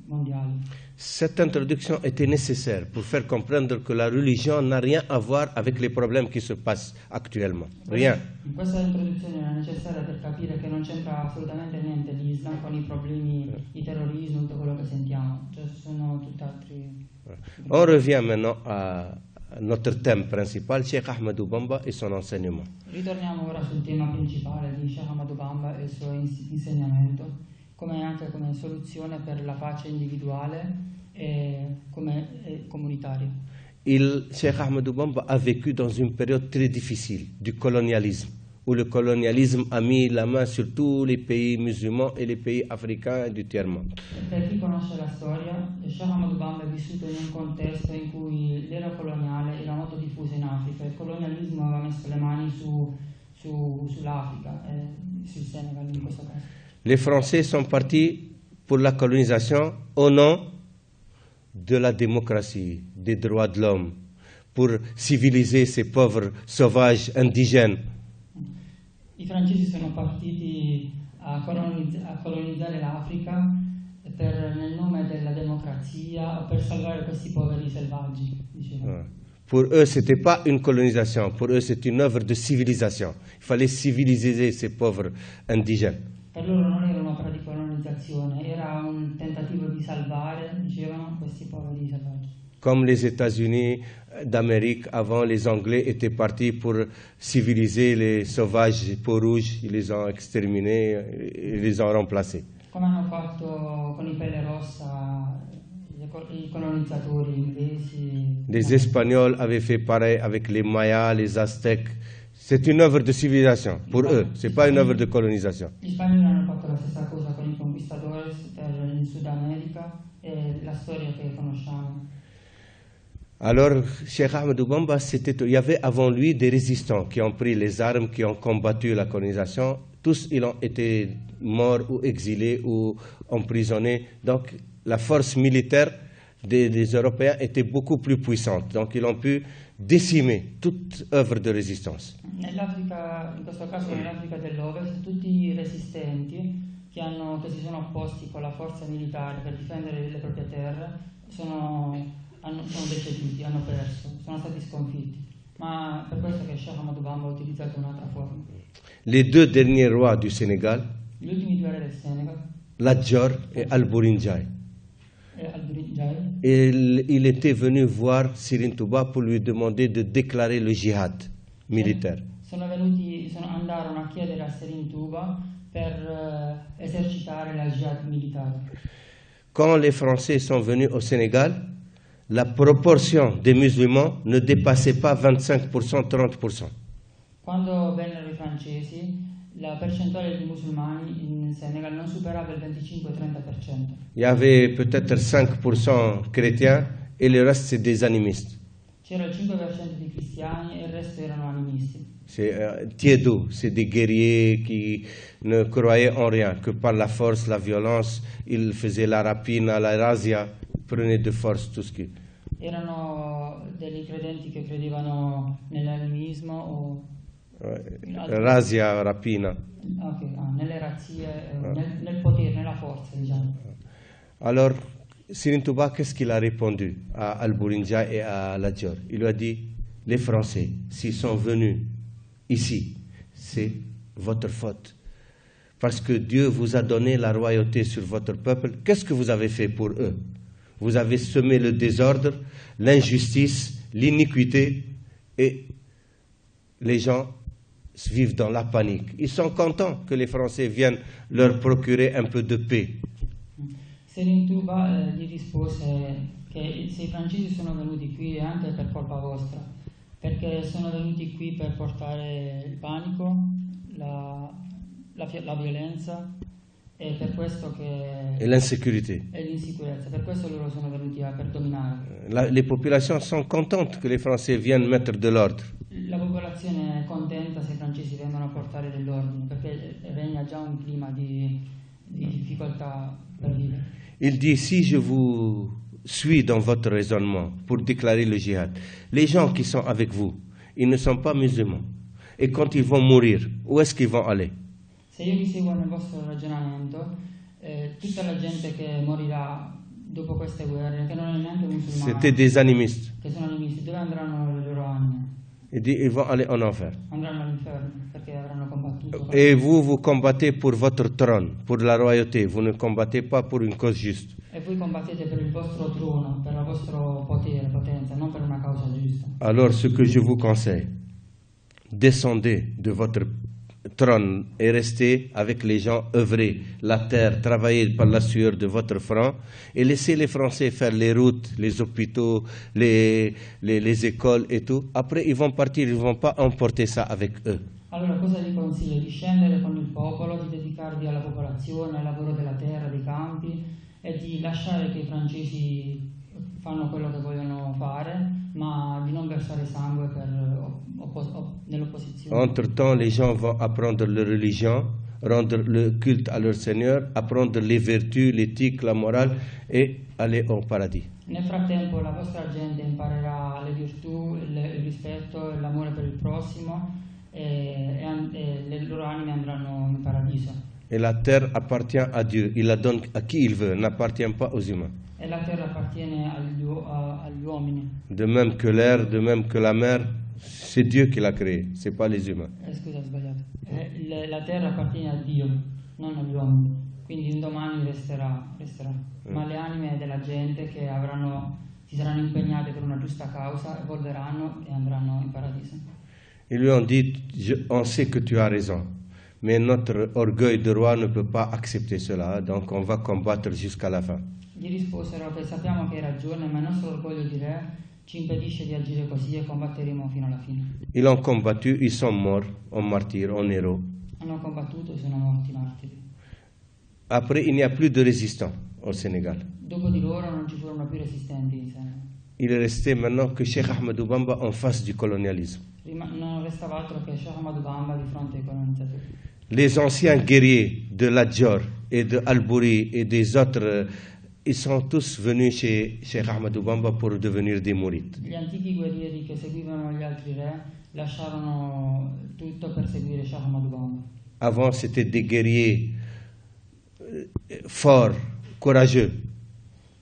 mondiali. Cette introduction était nécessaire pour faire comprendre que la religion n'a rien à voir avec les problèmes qui se passent actuellement. Rien. Questa introduzione era necessaria per capire che non c'entra assolutamente niente l'Islam con i problemi di terrorismo, tutto quello che sentiamo. Cioè sono tutt'altri. On revient maintenant à notre thème principal, Cheikh Ahmadou Bamba et son enseignement. Ritorniamo ora sul tema principale di Cheikh Ahmadou Bamba e il suo insegnamento, anche come soluzione per la pace individuale e come comunitaria. Cheikh Ahmadou Bamba a vécu dans une période très difficile du colonialisme, où le colonialisme a mis la main sur tous les pays musulmans et les pays africains du tiers-monde. Per chi conosce la storia, Cheikh Ahmadou Bamba è vissuto in un contesto in cui l'era coloniale era molto diffusa in Africa. Il colonialismo aveva messo le mani sull'Africa e sul Senegal in questo caso. Les Français sont partis pour la colonisation au nom de la démocratie, des droits de l'homme, pour civiliser ces pauvres sauvages indigènes. I francesi sono partiti a colonizzare l'Africa nel nome della democrazia, per salvare questi poveri selvaggi, dicevano. Pour eux, ce n'était pas une colonisation, pour eux, c'est une œuvre de civilisation. Il fallait civiliser ces pauvres indigènes. Per loro non era un'opera di colonizzazione, era un tentativo di salvare, dicevano, questi poveri selvaggi. Comme les États-Unis d'Amérique, avant, les Anglais étaient partis pour civiliser les sauvages peaux-rouges, ils les ont exterminés, ils les ont remplacés. Come hanno fatto con i pelle rossa i colonizzatori inglesi. Les Espagnols avaient fait pareil avec les Mayas, les Aztèques. C'est une œuvre de civilisation pour eux, ce n'est pas une œuvre de colonisation. Gli spagnoli hanno fatto la stessa cosa con i conquistadores in Sud America e la storia che conosciamo. Alors, Cheikh Ahmadou Bamba, il y avait avant lui des résistants qui ont pris les armes, qui ont combattu la colonisation. Tous, ils ont été morts ou exilés ou emprisonnés. Donc, la force militaire des Européens était beaucoup plus puissante. Donc, ils ont pu décimer toute œuvre de résistance. Nell'Africa, in questo caso nell'Africa dell'Ovest, tutti i resistenti che si sono opposti con la forza militare per difendere le proprie terre sono deceduti, hanno perso, sono stati sconfitti. Ma per questo che Cheikh Ahmadou Bamba ha utilizzato un'altra forma. Les deux derniers rois du Sénégal, Gli ultimi due re del Senegal, Lat-Dior et Al-Bourindjaï. Il était venu voir Serigne Touba pour lui demander de déclarer le djihad militaire. Andarono a chiedere a Serigne Touba per esercitare la jihad militare. Quand les Français sont venus au Sénégal, la proportion des musulmans ne dépassait pas 25%, 30%. Quando vennero i francesi, la percentuale di musulmani in Senegal non superava il 25-30%. Il y avait peut-être 5% chrétiens et le reste c'est des animistes. C'era il 5% di cristiani e il resto erano animisti. C'est tiède, c'est des guerriers qui ne croyaient en rien, que par la force, la violence, ils faisaient la rapine, la razzia, prenaient de force tout ce qui... Erano degli credenti che credevano nell'animismo o razzia, rapina. Nelle razzie, nel potere, nella forza, diciamo. Alors, Serigne Touba, qu'est-ce qu'il a répondu à Al-Bourindjaï et à Lat-Dior? Il lui a dit, les Français, s'ils sont venus ici, c'est votre faute. Parce que Dieu vous a donné la royauté sur votre peuple. Qu'est-ce que vous avez fait pour eux? Vous avez semé le désordre, l'injustice, l'iniquité, et les gens vivent dans la panique. Ils sont contents que les Français viennent leur procurer un peu de paix. Serigne Touba gli rispose che se i francesi sono venuti qui è anche per colpa vostra, perché sono venuti qui per portare il panico, la violenza, e per questo che et l'insécurité. e l'insicurezza, per questo loro sono venuti per dominare. Les populations sont contentes que les Français viennent mettre de l'ordre. La popolazione è contenta se i francesi vengono a portare dell'ordine, perché regna già un clima di difficoltà per vivere. Il dit, si je vous suis dans votre raisonnement pour déclarer le djihad, les gens qui sont avec vous, ils ne sont pas musulmans. Et quand ils vont mourir, où est-ce qu'ils vont aller? Se io vi seguo nel vostro ragionamento, tutta la gente che morirà dopo queste guerre, che non è neanche musulmana, C'était des animistes. che sono animisti, dove andranno le loro anime? Il dit, ils vont aller en enfer. Andranno all'inferno, perché avranno combattuto. Et vous, vous combattez pour votre trône, pour la royauté. Vous ne combattez pas pour une cause juste. E voi combattete per il vostro trono, per il vostro potere, potenza, non per una causa giusta. Alors, ce que je vous conseille, descendez de votre trône et restez avec les gens, œuvrez la terre, travaillez par la sueur de votre front et laissez les Français faire les routes, les hôpitaux, les écoles et tout. Après, ils vont partir, ils ne vont pas emporter ça avec eux. Allora cosa vi consiglio? Di scendere con il popolo, di dedicarvi alla popolazione, al lavoro della terra, dei campi e di lasciare che i francesi fanno quello che vogliono fare, ma di non versare sangue nell'opposizione. Entre-temps, les gens vont apprendre leur religion, rendre le culte à leur Seigneur, apprendre les vertus, l'éthique, la morale et aller au paradis. Nel frattempo la vostra gente imparerà le virtù, il rispetto e l'amore per il prossimo e le loro anime andranno in paradiso. Et la terre appartient à Dieu, il la donne à qui il veut, n'appartient pas aux humains. E la terra appartiene agli uomini. De même que l'air, de même que la mer, c'est Dieu qui l'a créé, c'est pas les humains. Scusa, ho sbagliato. La terra appartiene a Dio, non agli uomini. Quindi un domani resterà. Ma le anime della gente che si saranno impegnate per una giusta causa evolveranno e andranno in paradiso. Ils lui ont dit, on sait que tu as raison, mais notre orgueil de roi ne peut pas accepter cela, donc on va combattre jusqu'à la fin. Gli risposero che sappiamo che hai ragione, ma il nostro orgoglio di re ci impedisce di agire così e combatteremo fino alla fine. Ils ont combattu, ils sont morts en martyrs, en héros. Hanno combattuto e sono morti martiri. Après, il n'y a plus de résistants au Sénégal. Dopo di loro non ci furono più resistenti in Senegal. Il est resté maintenant que Cheikh Ahmadou Bamba en face du colonialisme. Non restava altro che Cheikh Ahmadou Bamba di fronte ai colonizzatori. Les anciens guerriers de Ladjor et de Albouri et des autres, ils sont tous venus chez Cheikh Ahmadou Bamba pour devenir des mourides. Gli antichi guerrieri che seguivano gli altri re lasciarono tutto per seguire Cheikh Ahmadou Bamba. Avant, c'était des guerriers forts, courageux,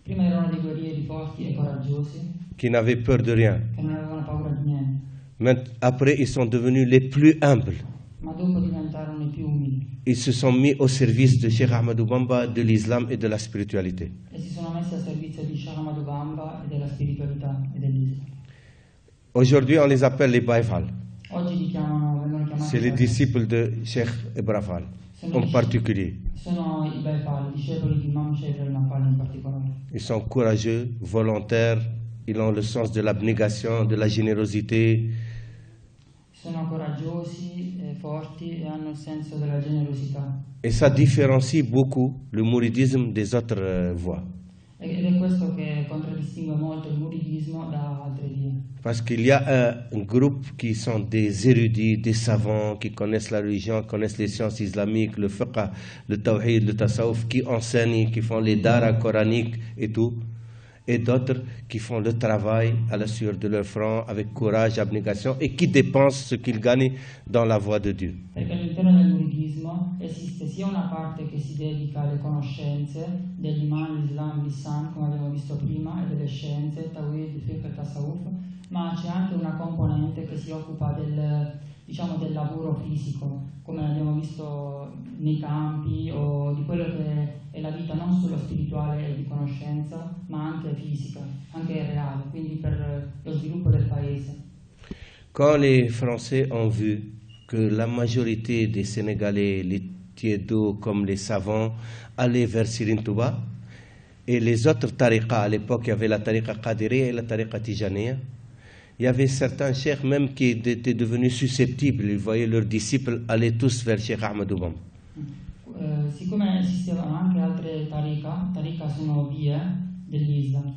Prima erano dei guerrieri forti e coraggiosi qui n'avaient peur de rien. che non avevano paura di niente, Après, ils sont devenus les plus humbles. ma dopo diventarono i più umili Ils se sont mis au service de Cheikh Ahmadou Bamba, de l'islam et de la spiritualité. e si sono messi a servizio di Cheikh Ahmadou Bamba e della spiritualità e dell'Islam. Aujourd'hui, on les appelle les Baïfal. Oggi vengono chiamati C'est les disciples de Cheikh Ibrahim en particulier. Sono i Baifal, discepoli di Imam Sheikh al-Nafal in particolare. Ils sont courageux, volontaires, ils ont le sens de l'abnégation, de la générosité. Sono coraggiosi, forti e hanno il senso della generosità. Et ça différencie beaucoup le mouridisme des autres voies. Ed è questo che contraddistingue molto il muridismo da altre vie. Parce qu'il y a un groupe qui sont des érudits, des savants, qui connaissent la religion, connaissent les sciences islamiques, le fiqh, le tawhid, le tasawwuf, qui enseignent, qui font les dara coraniques et tout. Et d'autres qui font le travail à la sueur de leur front, avec courage, abnégation, et qui dépensent ce qu'ils gagnent dans la voie de Dieu. Perché all'interno del muridismo esiste sia una parte che si dedica alle conoscenze dell'Iman, l'Islam, l'Ihsan, come abbiamo visto prima, e delle scienze, Tawhid, Fiqh e Tasawwuf, ma c'è anche una componente che si occupa del lavoro fisico, come abbiamo visto nei campi, o di quello che è la vita non solo spirituale e di conoscenza, ma anche fisica, anche reale, quindi per lo sviluppo del paese. Quand les Français ont vu que la majorité des Sénégalais, les tiédos comme les savants, allaient vers Sirin Touba, et les autres tariqas, à l'époque, il y avait la tariqa Qadiriya et la tariqa Tijaniya. Il y avait certains cheikhs même qui étaient devenus susceptibles. Ils voyaient leurs disciples aller tous vers Cheikh Ahmadou Bamba. Siccome esistevano anche altre tariqa sono vie dell'Islam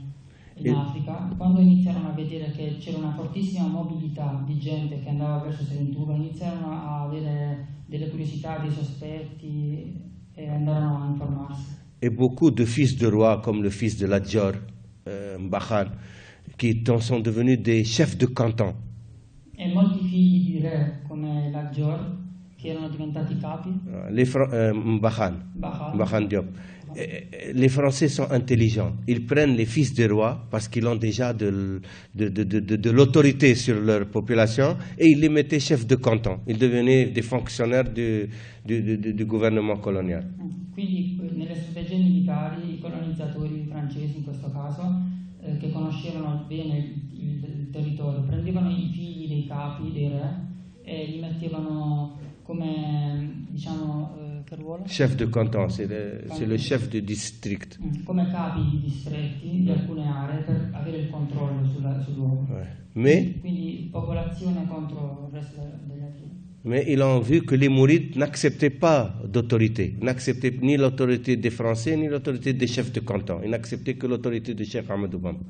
in Africa, quando iniziarono a vedere che c'era una fortissima mobilità di gente che andava verso Serintuba, iniziarono a avere delle curiosità, dei sospetti e andarono a informarsi. Et beaucoup de fils de roi, comme le fils de Ladjor, Mbakhan, qui sont devenus des chefs de canton. E molti figli di re come Ladjor che erano diventati capi. Mbakhan Diop. Les Français sont intelligents. Ils prennent les fils des rois parce qu'ils ont déjà de l'autorité sur leur population et ils les mettaient chefs de canton. Ils devenaient des fonctionnaires du gouvernement colonial. Quindi nelle strategie militari i colonizzatori francesi in questo caso che conoscevano bene il territorio prendevano i figli dei capi, dei re e li mettevano come diciamo che ruolo? Chef de canton, c'est le chef de district. Come capi di distretti di alcune aree per avere il controllo sul luogo. Mais, quindi popolazione contro il resto degli altri. Mais ils ont vu que les mourides n'acceptaient pas d'autorité, n'acceptaient ni l'autorité des Français ni l'autorité des chefs de canton. Ils n'acceptaient que l'autorité de Cheikh Ahmadou Bamba.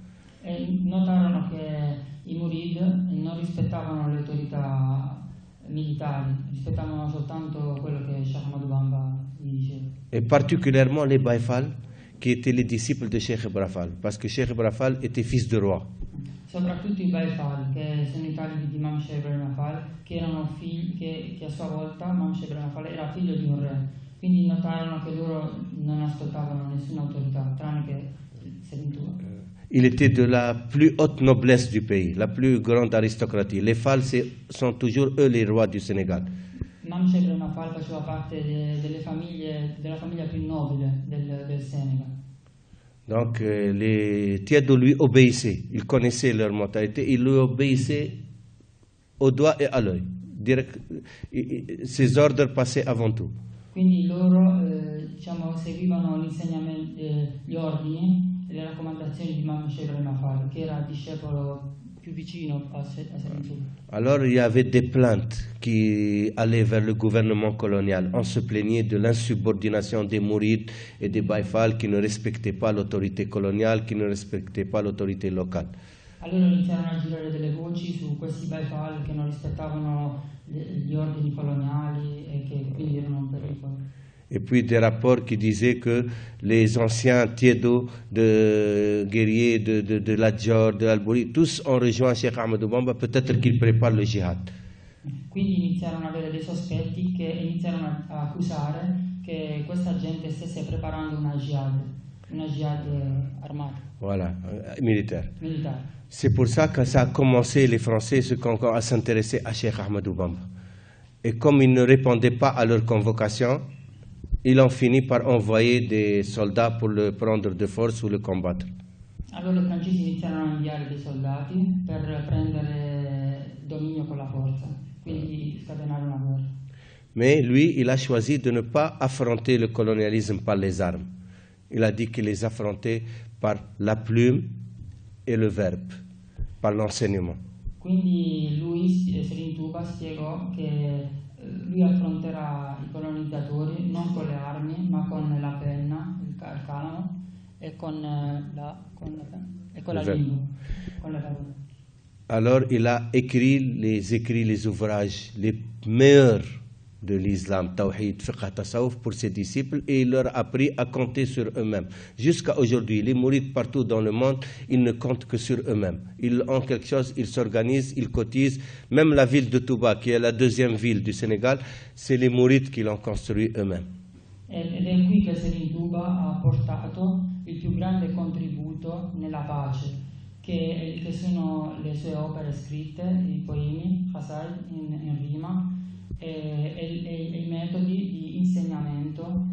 E notarono che i murid non rispettavano le autorità militari, rispettavano soltanto quello che Cheikh Ahmadou Bamba gli diceva. Et particulièrement les Baïfal, qui étaient les disciples de Cheikh Ibra Fall, parce que Cheikh Ibra Fall était fils de roi. Soprattutto i Baïfal, che sono i tali di Imam Cheikh Ibrahim Fall, che erano figli, che a sua volta Imam Cheikh Ibrahim Fall era figlio di un re. Quindi notarono che loro non ascoltavano nessuna autorità, tranne che Serintuba. Il était de la plus haute noblesse du pays, la plus grande aristocratie. Les Fall sont toujours eux les rois du Sénégal. Imam Cheikh Ibrahim Fall faceva parte della famiglia più nobile del Senegal. Donc les Tiado lui obéissaient, ils connaissaient leur mentalité, ils lui obéissaient au doigt et à l'œil. Ses ordres passaient avant tout. Quindi loro diciamo, seguivano l'insegnamento, gli ordini e le raccomandazioni di Imam Cheikh Ibrahim Fall, che era discepolo più vicino a Serintuba. Alors il y avait des plaintes qui allaient vers le gouvernement colonial. On se plaignait de l'insubordination des mourides et des Baïfal qui ne respectaient pas l'autorité coloniale, qui ne respectaient pas l'autorité locale. Allora iniziarono a girare delle voci su questi Baïfal che non rispettavano gli ordini coloniali e che quindi erano un pericolo. Et puis des rapports qui disaient que les anciens Tiedo de guerriers de Ladjor, de Albouri, tous ont rejoint Cheikh Ahmadou Bamba, peut-être qu'ils préparent le djihad. Quindi iniziarono ad avere dei sospetti che iniziarono a accusare che questa gente stesse preparando una jihad armata. Voilà, militaire. Militare. C'est pour ça que ça a commencé, les Français, à s'intéresser à Cheikh Ahmadou Bamba. Et comme ils ne répondaient pas à leur convocation, ils ont fini par envoyer des soldats pour le prendre de force ou le combattre. Allora i francesi iniziarono a inviare dei soldati per prendere dominio con la forza, quindi scatenare una guerra. Mais lui, il a choisi de ne pas affronter le colonialisme par les armes. Il a dit qu'il les affrontait par la plume et le verbe, par l'enseignement. Quindi lui, Serintuba, spiegò che lui affronterà i colonizzatori non con le armi, ma con la penna, il calamo, e con la lingua, con le parole. Alors il a écrit les ouvrages les meilleurs de l'islam, Tawhid, Fiqh, Tasawuf, pour ses disciples, et il leur a appris à compter sur eux-mêmes. Jusqu'à aujourd'hui, les mourides partout dans le monde, ils ne comptent que sur eux-mêmes. Ils ont quelque chose, ils s'organisent, ils cotisent. Même la ville de Touba, qui est la deuxième ville du Sénégal, c'est les mourides qui l'ont construit eux-mêmes. Ed è qui che Serintuba ha portato il più grande contributo nella pace, che sono le sue opere scritte, i poemi, Qasai in rima, e i metodi di insegnamento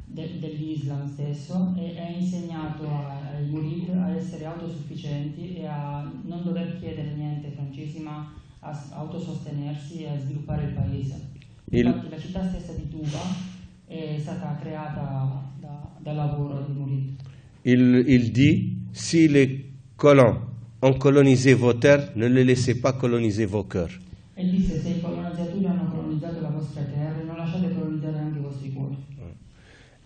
dell'Islam stesso, e ha insegnato ai murid a essere autosufficienti e a non dover chiedere niente ai francesi, ma a autosostenersi e a sviluppare il paese. Infatti la città stessa di Touba è stata creata dal lavoro di Murid. Il dit, si les colons ont colonisé vos terres, ne les laissez pas coloniser vos cœurs. E disse, se i colonizzatori hanno colonizzato la vostra terra, non lasciate colonizzare anche i vostri cuori.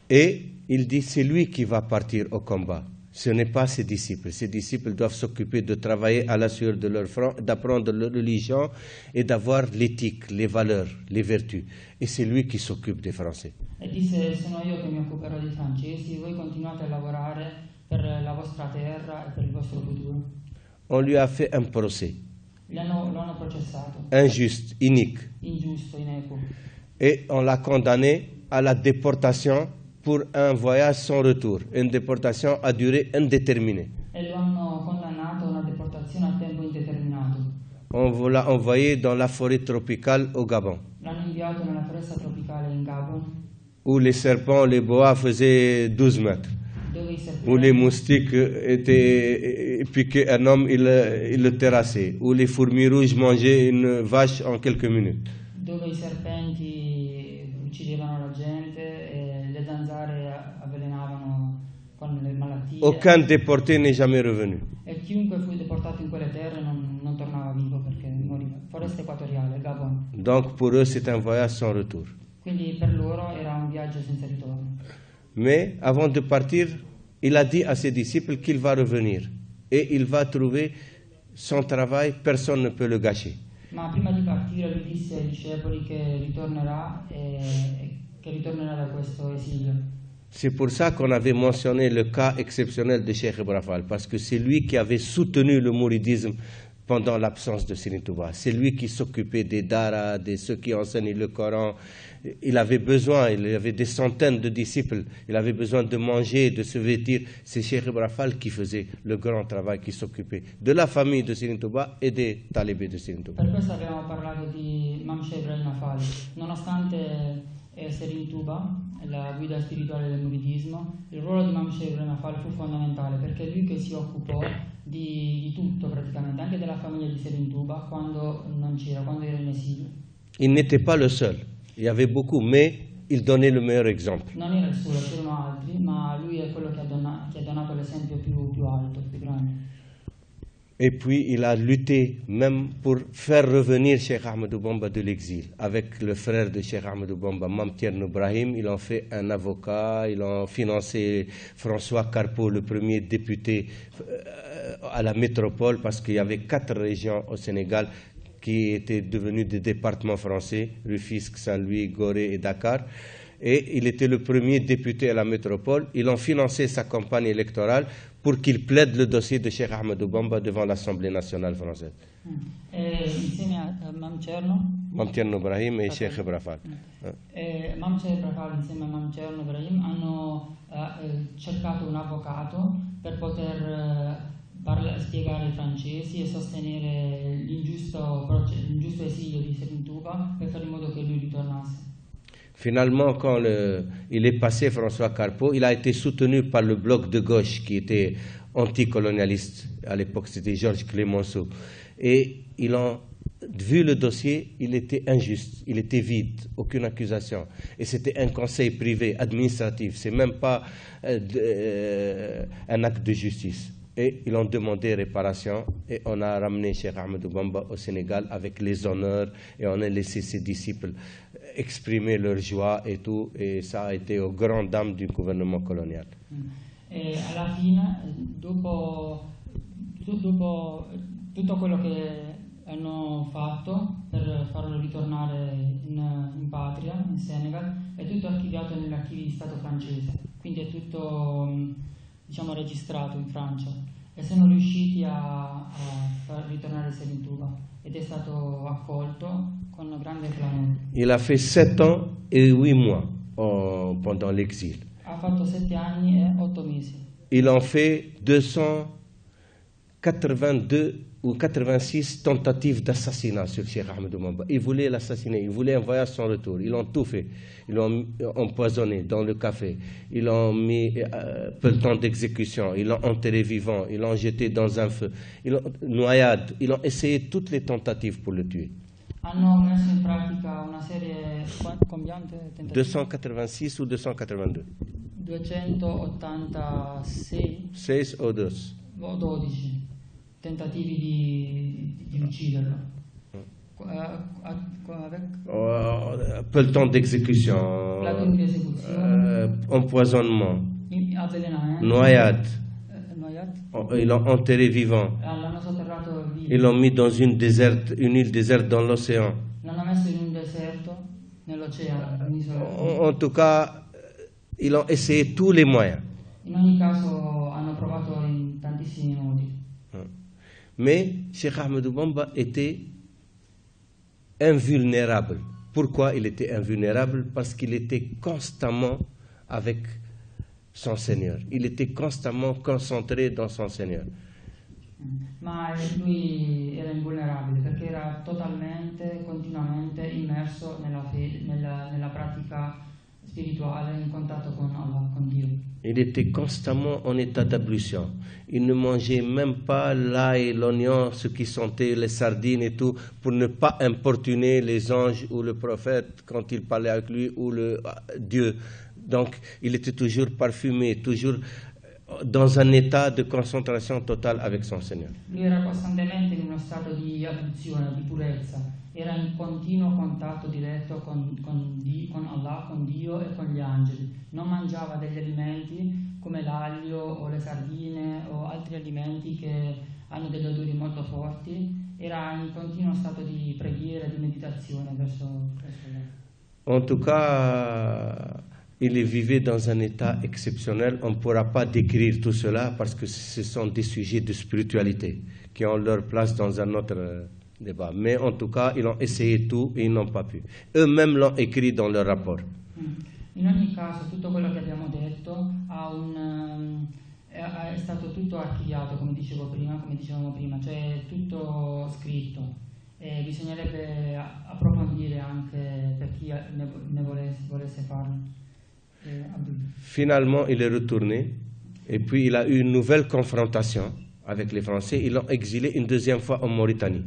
Et il dit, c'est lui qui va partir au combat. Ce n'est pas ses disciples. Ses disciples doivent s'occuper de travailler à la sueur de leur front, d'apprendre leur religion et d'avoir l'éthique, les valeurs, les vertus. Et c'est lui qui s'occupe des Français. E disse, sono io che mi occuperò dei francesi, voi continuate a lavorare per la vostra terra e per il vostro futuro. On lui a fait un procès. Lo hanno processato. Injuste, inique. Ingiusto, inequo. Et on l'a condamné à la déportation pour un voyage sans retour, une déportation à durée indéterminée. E lo hanno condannato a una deportazione a tempo indeterminato. On l'a envoyé dans la forêt tropicale au Gabon, L'hanno inviato nella foresta tropicale in Gabon, où les serpents, les boas faisaient 12 mètres, dove i où les serpenti, moustiques piquaient un homme, ils le terrassaient, où les fourmis rouges mangeaient une vache en quelques minutes. dove i serpenti uccidevano la gente e le zanzare avvelenavano con le malattie. Aucun déporté n'est jamais revenu. E chiunque fu deportato in quelle terre non tornava vivo perché moriva. Foresta equatoriale, Gabon. Donc pour eux, c'est un voyage sans retour. Quindi per loro era un viaggio senza ritorno. Mais avant de partir, il a dit à ses disciples qu'il va revenir et il va trouver son travail, personne ne peut le gâcher. Ma prima di partire lui disse ai discepoli che ritornerà e che ritornerà da questo esilio. C'est pour ça qu'on avait mentionné le cas exceptionnel de Cheikh Ibrahim, parce que c'est lui qui avait soutenu le mouridisme pendant l'absence de Serigne Touba. C'est lui qui s'occupait des daras, de ceux qui enseignent le Coran. Il avait besoin, il avait des centaines de disciples, il avait besoin de manger, de se vêtir. C'est Cheikh Ibrahim qui faisait le grand travail, qui s'occupait de la famille de Serigne Touba et des talibés de Serigne Touba. Per questo abbiamo parlato di Imam Sheikh Ibrahim Afal. Nonostante Serigne Touba, la guida spirituale del muridismo, il ruolo di Imam Sheikh Ibrahim Afal fu fondamentale perché è lui che si occupò di tutto praticamente, anche della famiglia di Serigne Touba quando non c'era, quando era in esilio. Il n'était pas le seul, il y avait beaucoup, mais il donnait le meilleur exemple. Non era il solo, c'erano altri, ma lui è quello che ha donato l'esempio più alto, più grande. Et puis il a lutté même pour faire revenir Cheikh Ahmadou Bamba de l'exil. Avec le frère de Cheikh Ahmadou Bamba, Mame Thierno Ibrahim, ils ont fait un avocat, ils ont financé François Carpeau, le premier député à la métropole, parce qu'il y avait 4 régions au Sénégal qui étaient devenues des départements français, Rufisque, Saint-Louis, Gorée et Dakar. Et il était le premier député à la métropole. Ils ont financé sa campagne électorale pour qu'il plaide le dossier de Cheikh Ahmadou Bamba devant l'Assemblée nationale française. Insieme a Mame Thierno Ibrahim et Cheikh Ibrahim. Mame Ibrahim insieme a Mame Thierno Ibrahim hanno cercato un avvocato per poter spiegare ai francesi e sostenere l'ingiusto esilio di Serigne Touba per fare in modo che lui ritornasse. Finalement, quand il est passé, François Carpeau, il a été soutenu par le bloc de gauche qui était anticolonialiste. À l'époque, c'était Georges Clemenceau. Et ils ont vu le dossier, il était injuste, il était vide, aucune accusation. Et c'était un conseil privé, administratif, c'est même pas un acte de justice. Et ils ont demandé réparation et on a ramené Cheikh Ahmadou Bamba au Sénégal avec les honneurs et on a laissé ses disciples exprimer leur joie et tout, et ça a été aux grandes dames du gouvernement colonial. E alla fine, dopo tutto quello che hanno fatto per farlo ritornare in patria, in Senegal, è tutto archiviato negli archivi di Stato francese, quindi è tutto diciamo registrato in Francia e sono riusciti a far ritornare Serigne Touba ed è stato accolto con grande clamore. Il a fait 7 ans et 8 mois pendant l'exil. Ha fatto 7 anni e 8 mesi. Il en fait 282 ou 86 tentatives d'assassinat sur Cheikh Ahmadou Bamba. Ils voulaient l'assassiner, ils voulaient un voyage sans retour. Ils l'ont tout fait. Ils l'ont empoisonné dans le café. Ils l'ont mis peu de temps d'exécution. Ils l'ont enterré vivant. Ils l'ont jeté dans un feu. Ils l'ont noyade. Ils ont essayé toutes les tentatives pour le tuer. Hanno messo in pratica una serie 286 ou 282. 286 6 o 12. o 12 tentativi di ucciderlo. Peu le temps d'exécution, Platoni di esecuzione, empoisonnement, avvelenamento, noyade. noyate, Ils l'ont enterré vivant. l'hanno sotterrato Ils vivo, l'ont mis dans une île déserte dans l'océan. l'hanno messo in un deserto, nell'oceano, in un'isola. En tout cas, ils ont essayé tous les moyens. In ogni caso hanno provato in tantissimi modi. Mais Cheikh Ahmadou Bamba était invulnérable. Pourquoi il était invulnérable? Parce qu'il était constamment avec son Seigneur. Il était constamment concentré dans son Seigneur. Ma lui era invulnerabile perché era totalmente, continuamente immerso nella pratica spirituale, in contatto con Allah, con Dio. Il était constamment en état d'ablution. Il ne mangeait même pas l'ail, l'oignon, ce qui sentait, les sardines et tout, pour ne pas importuner les anges ou le prophète quand il parlait avec lui ou le Dieu. Donc, il était toujours parfumé, toujours dans un état de concentration totale avec son Seigneur. Lui era costantemente in uno stato di abluzione, di purezza, era in continuo contatto diretto con Allah, con Dio e con gli angeli. Non mangiava degli alimenti come l'aglio o le sardine o altri alimenti che hanno degli odori molto forti, era in continuo stato di preghiera, di meditazione verso Allah. En tout cas, il vivait dans un état exceptionnel. On ne pourra pas décrire tout cela parce que ce sont des sujets de spiritualité qui ont leur place dans un autre débat. Mais en tout cas, ils ont essayé tout et ils n'ont pas pu. Eux-mêmes l'ont écrit dans leur rapport. In ogni caso, tutto quello che abbiamo detto è stato tutto archiviato, come dicevamo prima, cioè tutto scritto. E bisognerebbe approfondire anche per chi ne volesse farlo. Finalement, il est retourné et puis il a eu une nouvelle confrontation avec les Français. Ils l'ont exilé une deuxième fois en Mauritanie.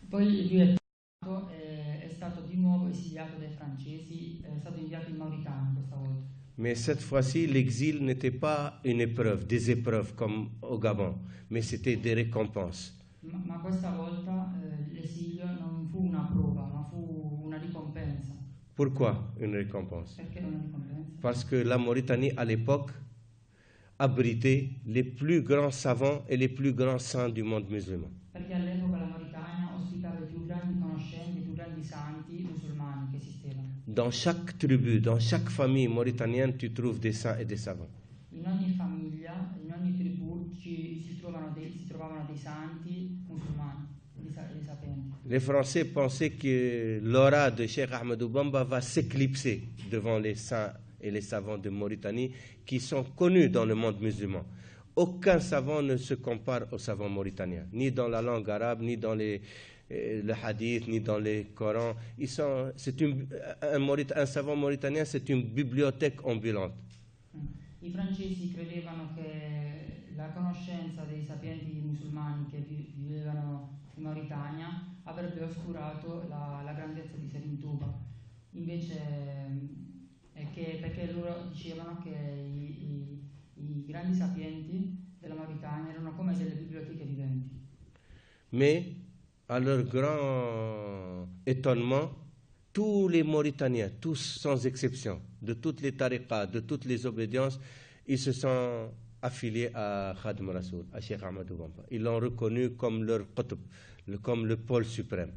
Poi lui è tornato e è stato di nuovo esiliato dai francesi, è stato inviato in Mauritania questa volta. Mais cette fois-ci, l'exil n'était pas une épreuve, des épreuves comme au Gabon, mais c'était des récompenses. Ma questa volta l'esilio non fu una prova, ma fu una ricompensa. Pourquoi une récompense? Perché una ricompensa? Parce que la Mauritanie, à l'époque, abritait les plus grands savants et les plus grands saints du monde musulman. Perché all'epoca la Mauritania ospitava i più grandi conoscenti, i più grandi santi musulmani che esistevano. Dans chaque tribu, dans chaque famille mauritanienne, tu trouves des saints et des savants. In ogni famiglia, in ogni tribù si trovavano dei santi musulmani, dei sapienti. Les Français pensaient que l'aura de Cheikh Ahmadou Bamba va s'éclipser devant les saints et les savants de Mauritanie qui sont connus dans le monde musulman. Aucun savant ne se compare aux savants mauritaniens, ni dans la langue arabe, ni dans le hadith, ni dans les Corans. Un savant mauritanien, c'est une bibliothèque ambulante. I francesi credevano che la conoscenza dei sapienti musulmani che vivevano in Mauritania avrebbe oscurato la grandezza di Selim Touba. Invece perché loro dicevano che i grandi sapienti della Mauritania erano come delle biblioteche viventi. Mais, à leur grand étonnement, tous les Mauritaniens, tous sans exception, de toutes les tariqas, de toutes les obédiences, ils se sont affiliés à Khadim Rasoul, à Cheikh Ahmadou Bamba. Ils l'ont reconnu comme leur qutb, comme le pôle suprême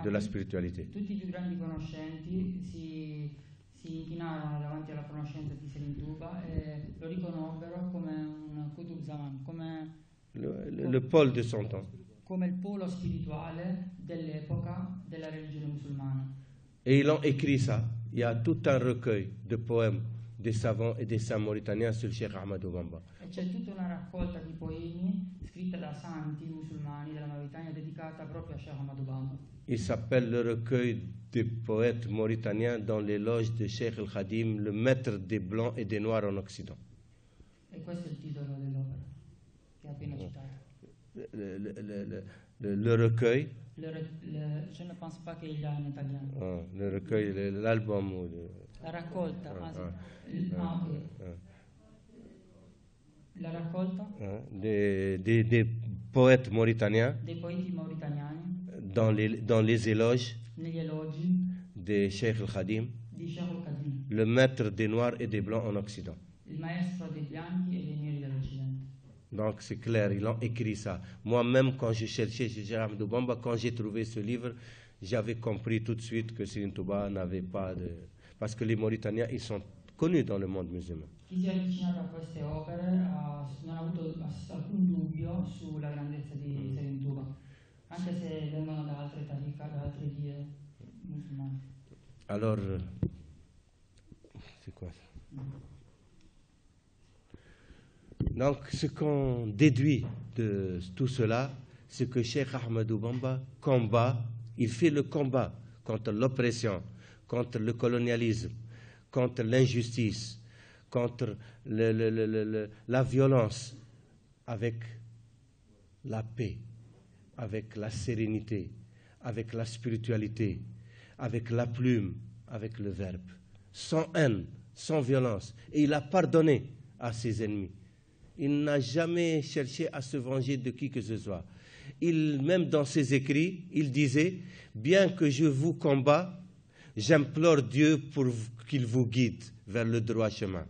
de la spiritualité. Tutti i più grandi conoscenti si inchinarono davanti alla conoscenza di Selim Touba e lo riconobbero come un Qutb Zaman, come le pôle de son temps. Come il polo spirituale dell'epoca della religione musulmana. Et ils ont écrit ça. Il y a tout un recueil de poèmes des savants et des saints mauritaniens sur Cheikh Ahmadou Bamba. E c'è tutta una raccolta di poemi scritta da santi musulmani della Mauritania dedicata proprio a Cheikh Ahmadou Bamba. Il s'appelle le recueil des poètes mauritaniens dans l'éloge de Cheikh El Khadim, le maître des blancs et des noirs en Occident. E questo è il titolo dell'opera che ha appena citato. Le recueil. Je ne pense pas qu'il y a en italien. Le recueil, l'album. La raccolta. la raccolta des poètes mauritaniens dei poeti mauritaniani dans les éloges negli elogi de Cheikh el-Khadim, di Cheikh al-Khadim, le maître des Noirs et des Blancs en Occident. il maestro dei bianchi e dei neri dell'Occidente. Donc c'est clair, ils ont écrit ça. Moi-même, quand je cherchais chez Cheikh Ahmadou Bamba, quand j'ai trouvé ce livre, j'avais compris tout de suite que Serigne Touba n'avait pas de... Parce que les Mauritaniens, ils sont connus dans le monde musulman. Chi si è avvicinato a queste opere non ha avuto alcun dubbio sulla grandezza di Serigne Touba, anche se vengono da altre tariqa, da altre vie musulmane. Alors, c'est quoi ça? Donc, ce qu'on déduit de tout cela, c'est que Cheikh Ahmadou Bamba combat, il fait le combat contre l'oppression, contre le colonialisme, contre l'injustice, contre la violence, avec la paix, avec la sérénité, avec la spiritualité, avec la plume, avec le verbe, sans haine, sans violence. Et il a pardonné à ses ennemis. Il n'a jamais cherché à se venger de qui que ce soit. Même dans ses écrits, il disait « Bien que je vous combats, j'implore Dieu pour qu'il vous guide vers le droit chemin. »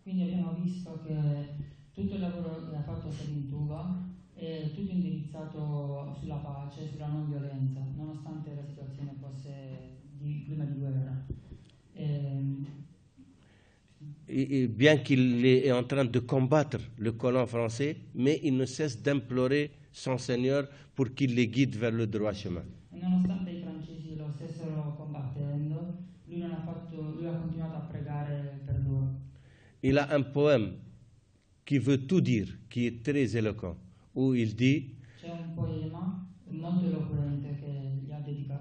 Quindi abbiamo visto che tutto il lavoro che ha fatto Serigne Touba è tutto indirizzato sulla pace, sulla non violenza, nonostante la situazione fosse di clima di guerra. Et bien qu'il est en train de combattre le colon français, mais il ne cesse d'implorer son Seigneur pour qu'il les guide vers le droit chemin. E nonostante i francesi lo stessero combattendo, lui ha continuato a pregare per loro. Il a un poème qui veut tout dire, qui est très éloquent, où il dit C'è un poema molto eloquente che ha dedicato.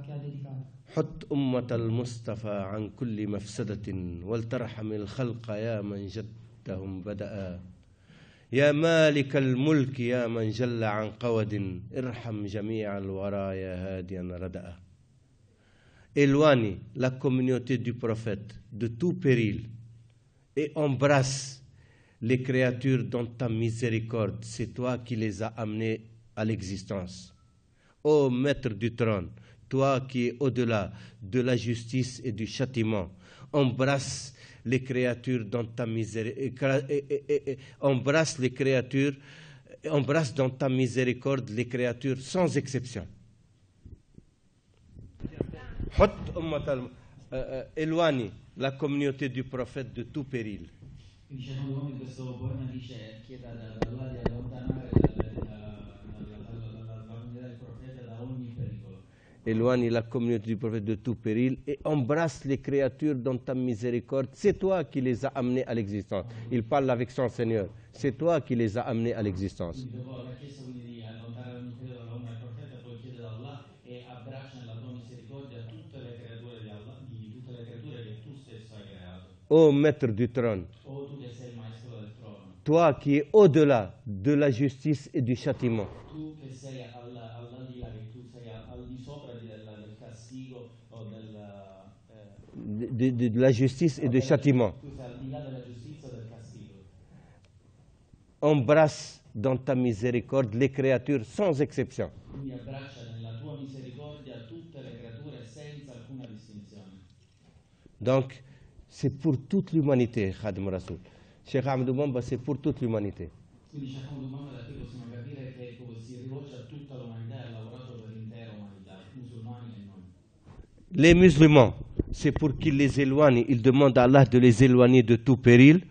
حط أمة المصطفى عن كل مفسدة ولترحم الخلق يا من جدهم بدأ يا مالك الملك يا من جل عن قود ارحم جميع الورى يا هاديا ردأ. Éloigne la communauté du prophète de tout péril et embrasse les créatures dans ta miséricorde. C'est toi qui les as amenées à l'existence. Ô maître du trône, toi qui es au-delà de la justice et du châtiment, embrasse les créatures dans ta miséricorde, embrasse les créatures, embrasse dans ta miséricorde les créatures sans exception. Éloigne la communauté du prophète de tout péril. Éloigne la communauté du prophète de tout péril et embrasse les créatures dans ta miséricorde. C'est toi qui les as amenées à l'existence. Il parle avec son Seigneur. C'est toi qui les as amenées à l'existence. Ô maître du trône, toi qui es au-delà de la justice et du châtiment, de la justice et du châtiment, embrasse dans ta miséricorde les créatures sans exception. Donc, c'est pour toute l'humanité, Khadim Rasoul. Cheikh Ahmadou Bamba, c'est pour toute l'humanité. Les musulmans, c'est pour qu'ils les éloignent. Ils demandent à Allah de les éloigner de tout péril.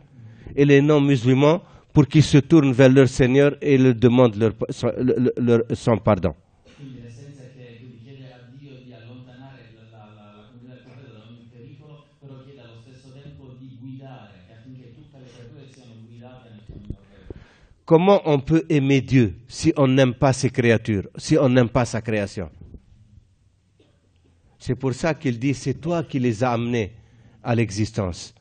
Et les non-musulmans, pour qu'ils se tournent vers leur Seigneur et leur demandent son pardon. Comment on peut aimer Dieu si on n'aime pas ses créatures, si on n'aime pas sa création? C'est pour ça qu'il dit, c'est toi qui les as amenés à l'existence.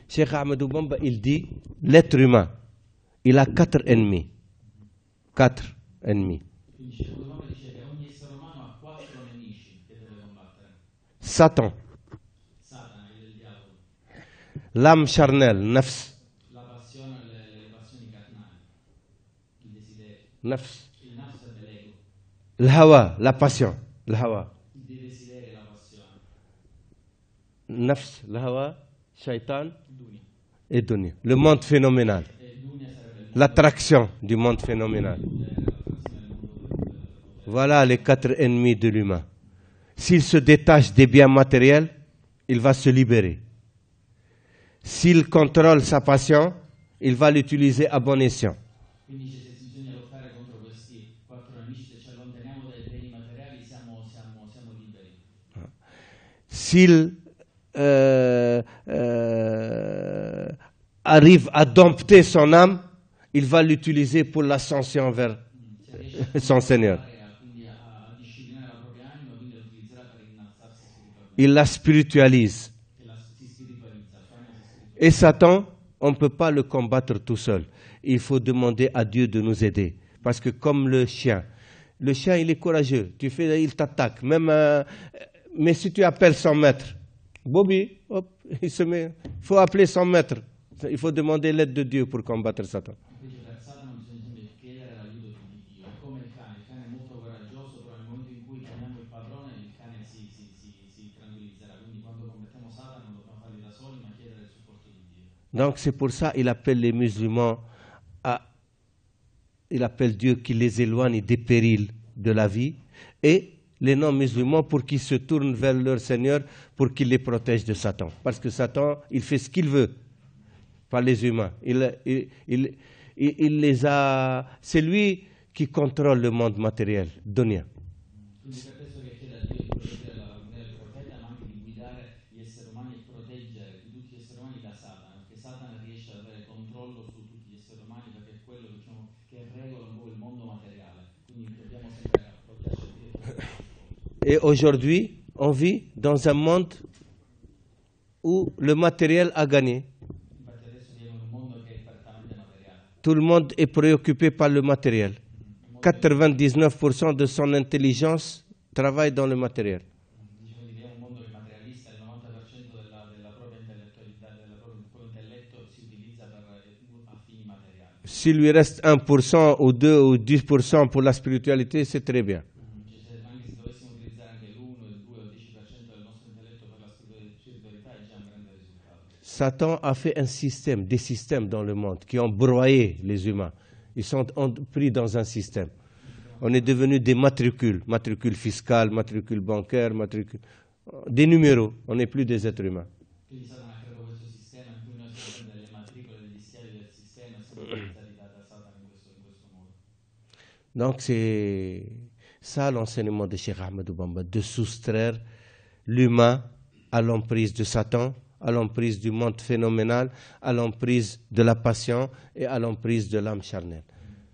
Cheikh Ahmadou Bamba, il dit, l'être humain, il a 4 ennemis. 4 ennemis. Satan, l'âme charnelle, nafs. La passione, le passioni carnali, il desiderio. Nafs. Il nafs è dell'ego. L'hawa, la passion. L'hawa. Il desiderio e la passione. Nafs, l'hawa, shaitan Dunia. et dunya. Le monde phénoménal. E dunia sarebbe il L'attraction du monde phénoménal. Voilà les 4 ennemis de l'humain. S'il se détache des biens matériels, il va se libérer. S'il contrôle sa passion, il va l'utiliser à bon escient. Quindi se bisogna lottare contro questi 4 nemici, se ci allontaniamo dai beni materiali siamo liberi. S'il arrive à dompter son âme, il va l'utiliser pour l'ascension vers son Seigneur. Quindi a disciplinare la propria anima, quindi la utilizzerà per innalzarsi spiritualmente. Il la spiritualise. Si spiritualizza. Et Satan, on ne peut pas le combattre tout seul. Il faut demander à Dieu de nous aider. Parce que comme le chien, il est courageux. Il t'attaque. Mais si tu appelles son maître, Bobby, hop, il se met. Il faut appeler son maître. Il faut demander l'aide de Dieu pour combattre Satan. Invece per Satana bisogna sempre chiedere l'aiuto di Dio. È come il cane è molto coraggioso, però nel momento in cui chiamiamo il padrone il cane si tranquillizzerà. Quindi quando combattiamo Satana non dobbiamo farli da soli, ma chiedere il supporto di Dio. Donc c'est pour ça qu'il appelle les musulmans il appelle Dieu qui les éloigne des périls de la vie et les non-musulmans pour qu'ils se tournent vers leur Seigneur pour qu'il les protège de Satan. Parce que Satan, il fait ce qu'il veut par les humains. Il les a. C'est lui qui contrôle le monde matériel, dunya. Quindi per questo che chiede a Dio di proteggere il profeta, ma anche di guidare gli esseri umani e proteggere tutti gli esseri umani da Satana, perché Satana riesce ad avere controllo su tutti gli esseri umani perché è quello che regola un po' il mondo materiale. Quindi dobbiamo sempre approcciarci a Dio. Et aujourd'hui, on vit dans un monde où le matériel a gagné. Infatti adesso viviamo in un mondo che è prettamente materiale. Tout le monde est préoccupé par le matériel. 99% de son intelligence travaille dans le matériel. Dicevo, viviamo un mondo che è materialista, il 90% della propria intellettualità, del proprio intelletto si utilizza a fini materiali. S'il lui reste 1% ou 2 ou 10% pour la spiritualité, c'est très bien. Anche se dovessimo utilizzare anche l'1, il 2 o il 10% del nostro intelletto per la spiritualità è già un grande risultato. Satan a fait des systèmes dans le monde qui ont broyé les humains. Ils sont pris dans un système. On est devenu des matricules fiscales, matricules bancaires, des numéros. On n'est plus des êtres humains. Quindi Satana ha creato questo sistema in cui noi siamo delle matricole degli schiavi del sistema e siamo utilizzati da Satana in questo modo. Donc c'est ça l'enseignement de Cheikh Ahmadou Bamba, de soustraire l'humain à l'emprise de Satan, à l'emprise du monde phénoménal, à l'emprise de la passion et à l'emprise de l'âme charnelle.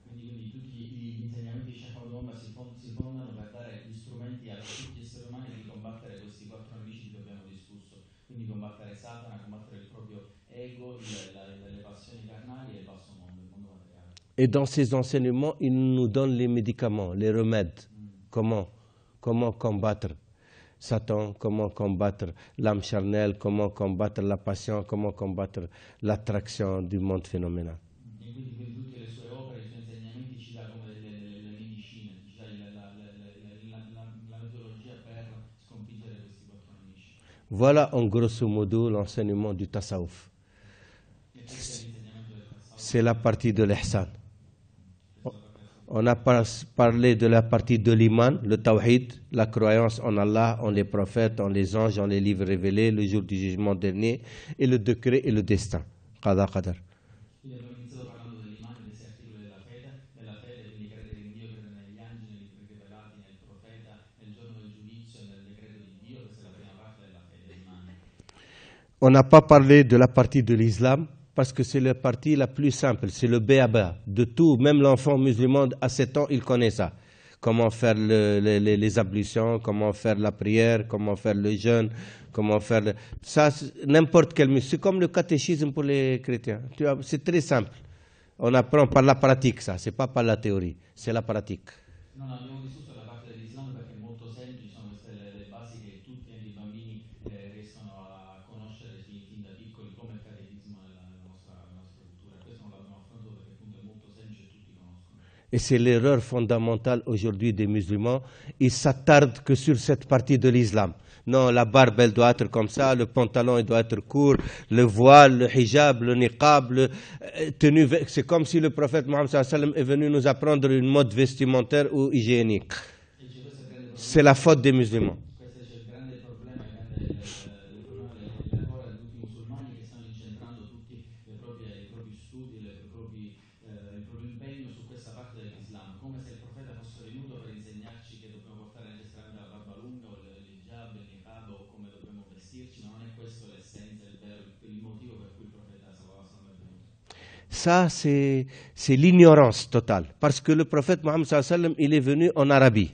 Quindi tutti gli insegnamenti di Cheikh Ahmadou Bamba si fondano per dare gli strumenti a tutti gli esseri umani di combattere questi 4 nemici di cui abbiamo discusso. Quindi combattere Satana, combattere il proprio ego, le passioni carnali e il basso mondo, il mondo materiale. Et dans ces enseignements, il nous donne les médicaments, les remèdes. Comment combattre Satan, comment combattre l'âme charnelle, comment combattre la passion, comment combattre l'attraction du monde phénoménal. E quindi per tutte le sue opere, i suoi insegnamenti ci dà come delle medicine, ci dà la metodologia per sconfiggere questi 4 nemici. Voilà en grosso modo l'enseignement du tasawwuf. E questo è l'insegnamento del passato. C'est la partie de l'ihsan. On a parlé de la partie de l'iman, le tawhid, la croyance en Allah, en les prophètes, en les anges, en les livres révélés, le jour du jugement dernier, et le décret et le destin. Qada qadar. Quindi abbiamo iniziato parlando dell'imane, dei 6 articoli della fede, quindi credere in Dio, credere negli angeli, nei libri rivelati, nel profeta, nel giorno del giudizio, nel decreto di Dio, questa è la prima parte della fede, l'imane. On n'a pas parlé de la partie de l'islam, parce que c'est la partie la plus simple, c'est le béaba de tout. Même l'enfant musulman à 7 ans, il connaît ça. Comment faire les ablutions, comment faire la prière, comment faire le jeûne, comment faire... Ça, n'importe quel musulman. C'est comme le catéchisme pour les chrétiens. C'est très simple. On apprend par la pratique ça, c'est pas par la théorie, c'est la pratique. Non, abbiamo discusso la parte dell'Islam perché è molto semplice, sono queste le basi che tutti, anche i bambini, riescono a conoscere fin da piccoli, come Et c'est l'erreur fondamentale aujourd'hui des musulmans. Ils s'attardent que sur cette partie de l'islam. Non, la barbe, elle doit être comme ça, le pantalon, il doit être court, le voile, le hijab, le niqab, tenue. C'est comme si le prophète Mohammed sallallahu alayhi wa sallam est venu nous apprendre une mode vestimentaire ou hygiénique. C'est la faute des musulmans. Ça, c'est l'ignorance totale. Parce que le prophète Mohammed sallallahu alayhi wa sallam, il est venu en Arabie.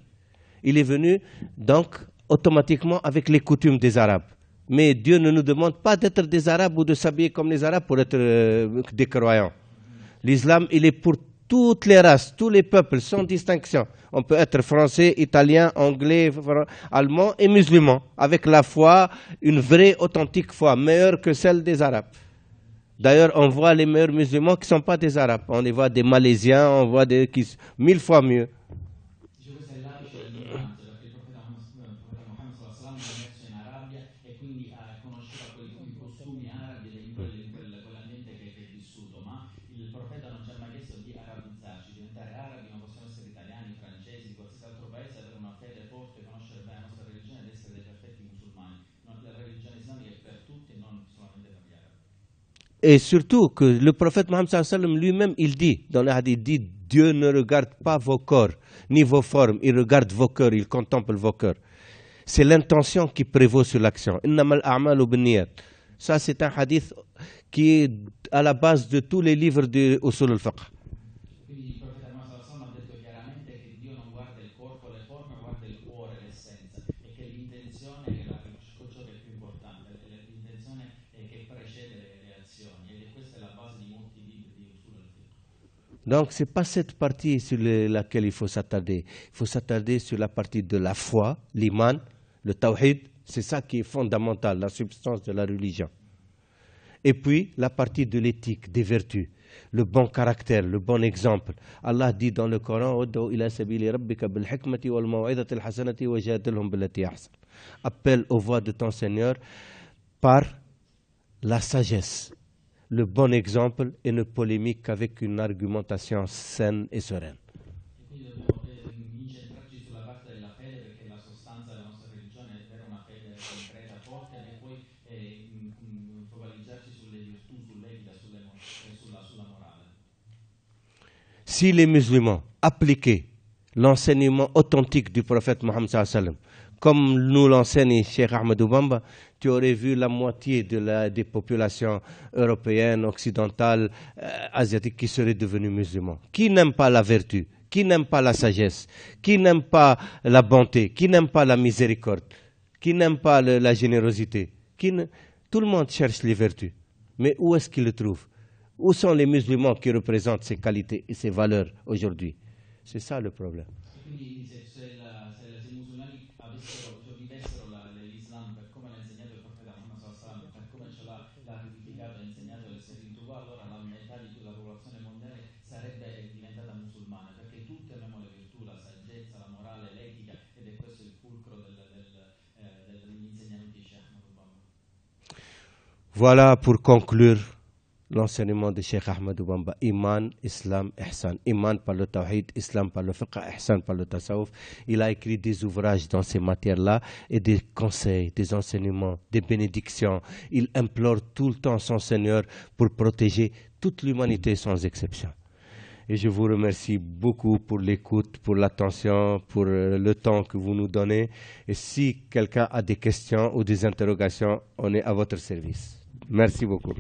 Il est venu donc automatiquement avec les coutumes des Arabes. Mais Dieu ne nous demande pas d'être des Arabes ou de s'habiller comme les Arabes pour être des croyants. L'islam, il est pour toutes les races, tous les peuples, sans distinction. On peut être français, italien, anglais, allemand et musulman, avec la foi, une vraie, authentique foi, meilleure que celle des Arabes. D'ailleurs, on voit les meilleurs musulmans qui ne sont pas des Arabes. On les voit des Malaisiens, on voit des qui 1000 fois mieux. Et surtout que le prophète Mohammed sallallahu alayhi wa sallam lui-même, il dit, dans le hadith, il dit, Dieu ne regarde pas vos corps, ni vos formes, il regarde vos cœurs, il contemple vos cœurs. C'est l'intention qui prévaut sur l'action. Innamal a'malu binniyat. Ça, c'est un hadith qui est à la base de tous les livres de Usul al-Fiqh. Donc, ce n'est pas cette partie sur laquelle il faut s'attarder. Il faut s'attarder sur la partie de la foi, l'iman, le tawhid. C'est ça qui est fondamental, la substance de la religion. Et puis, la partie de l'éthique, des vertus, le bon caractère, le bon exemple. Allah dit dans le Coran, appelle aux voies de ton Seigneur par la sagesse, le bon exemple et ne polémique qu'avec une argumentation saine et sereine. Si les musulmans appliquaient l'enseignement authentique du prophète Mohammed sallallahu alayhi wa sallam, comme nous l'enseigne Cheikh Ahmadou Bamba, tu aurais vu la moitié des populations européennes, occidentales, asiatiques qui seraient devenues musulmans. Qui n'aime pas la vertu? Qui n'aime pas la sagesse? Qui n'aime pas la bonté? Qui n'aime pas la miséricorde? Qui n'aime pas la générosité? Tout le monde cherche les vertus. Mais où est-ce qu'il le trouve? Où sont les musulmans qui représentent ces qualités et ces valeurs aujourd'hui? C'est ça le problème. Voilà pour conclure l'enseignement de Cheikh Ahmadou Bamba. Iman, Islam, Ihsan. Iman par le Tawhid, Islam par le Fiqh, Ihsan par le Tasawuf. Il a écrit des ouvrages dans ces matières-là et des conseils, des enseignements, des bénédictions. Il implore tout le temps son Seigneur pour protéger toute l'humanité sans exception. Et je vous remercie beaucoup pour l'écoute, pour l'attention, pour le temps que vous nous donnez. Et si quelqu'un a des questions ou des interrogations, on est à votre service. Merci beaucoup.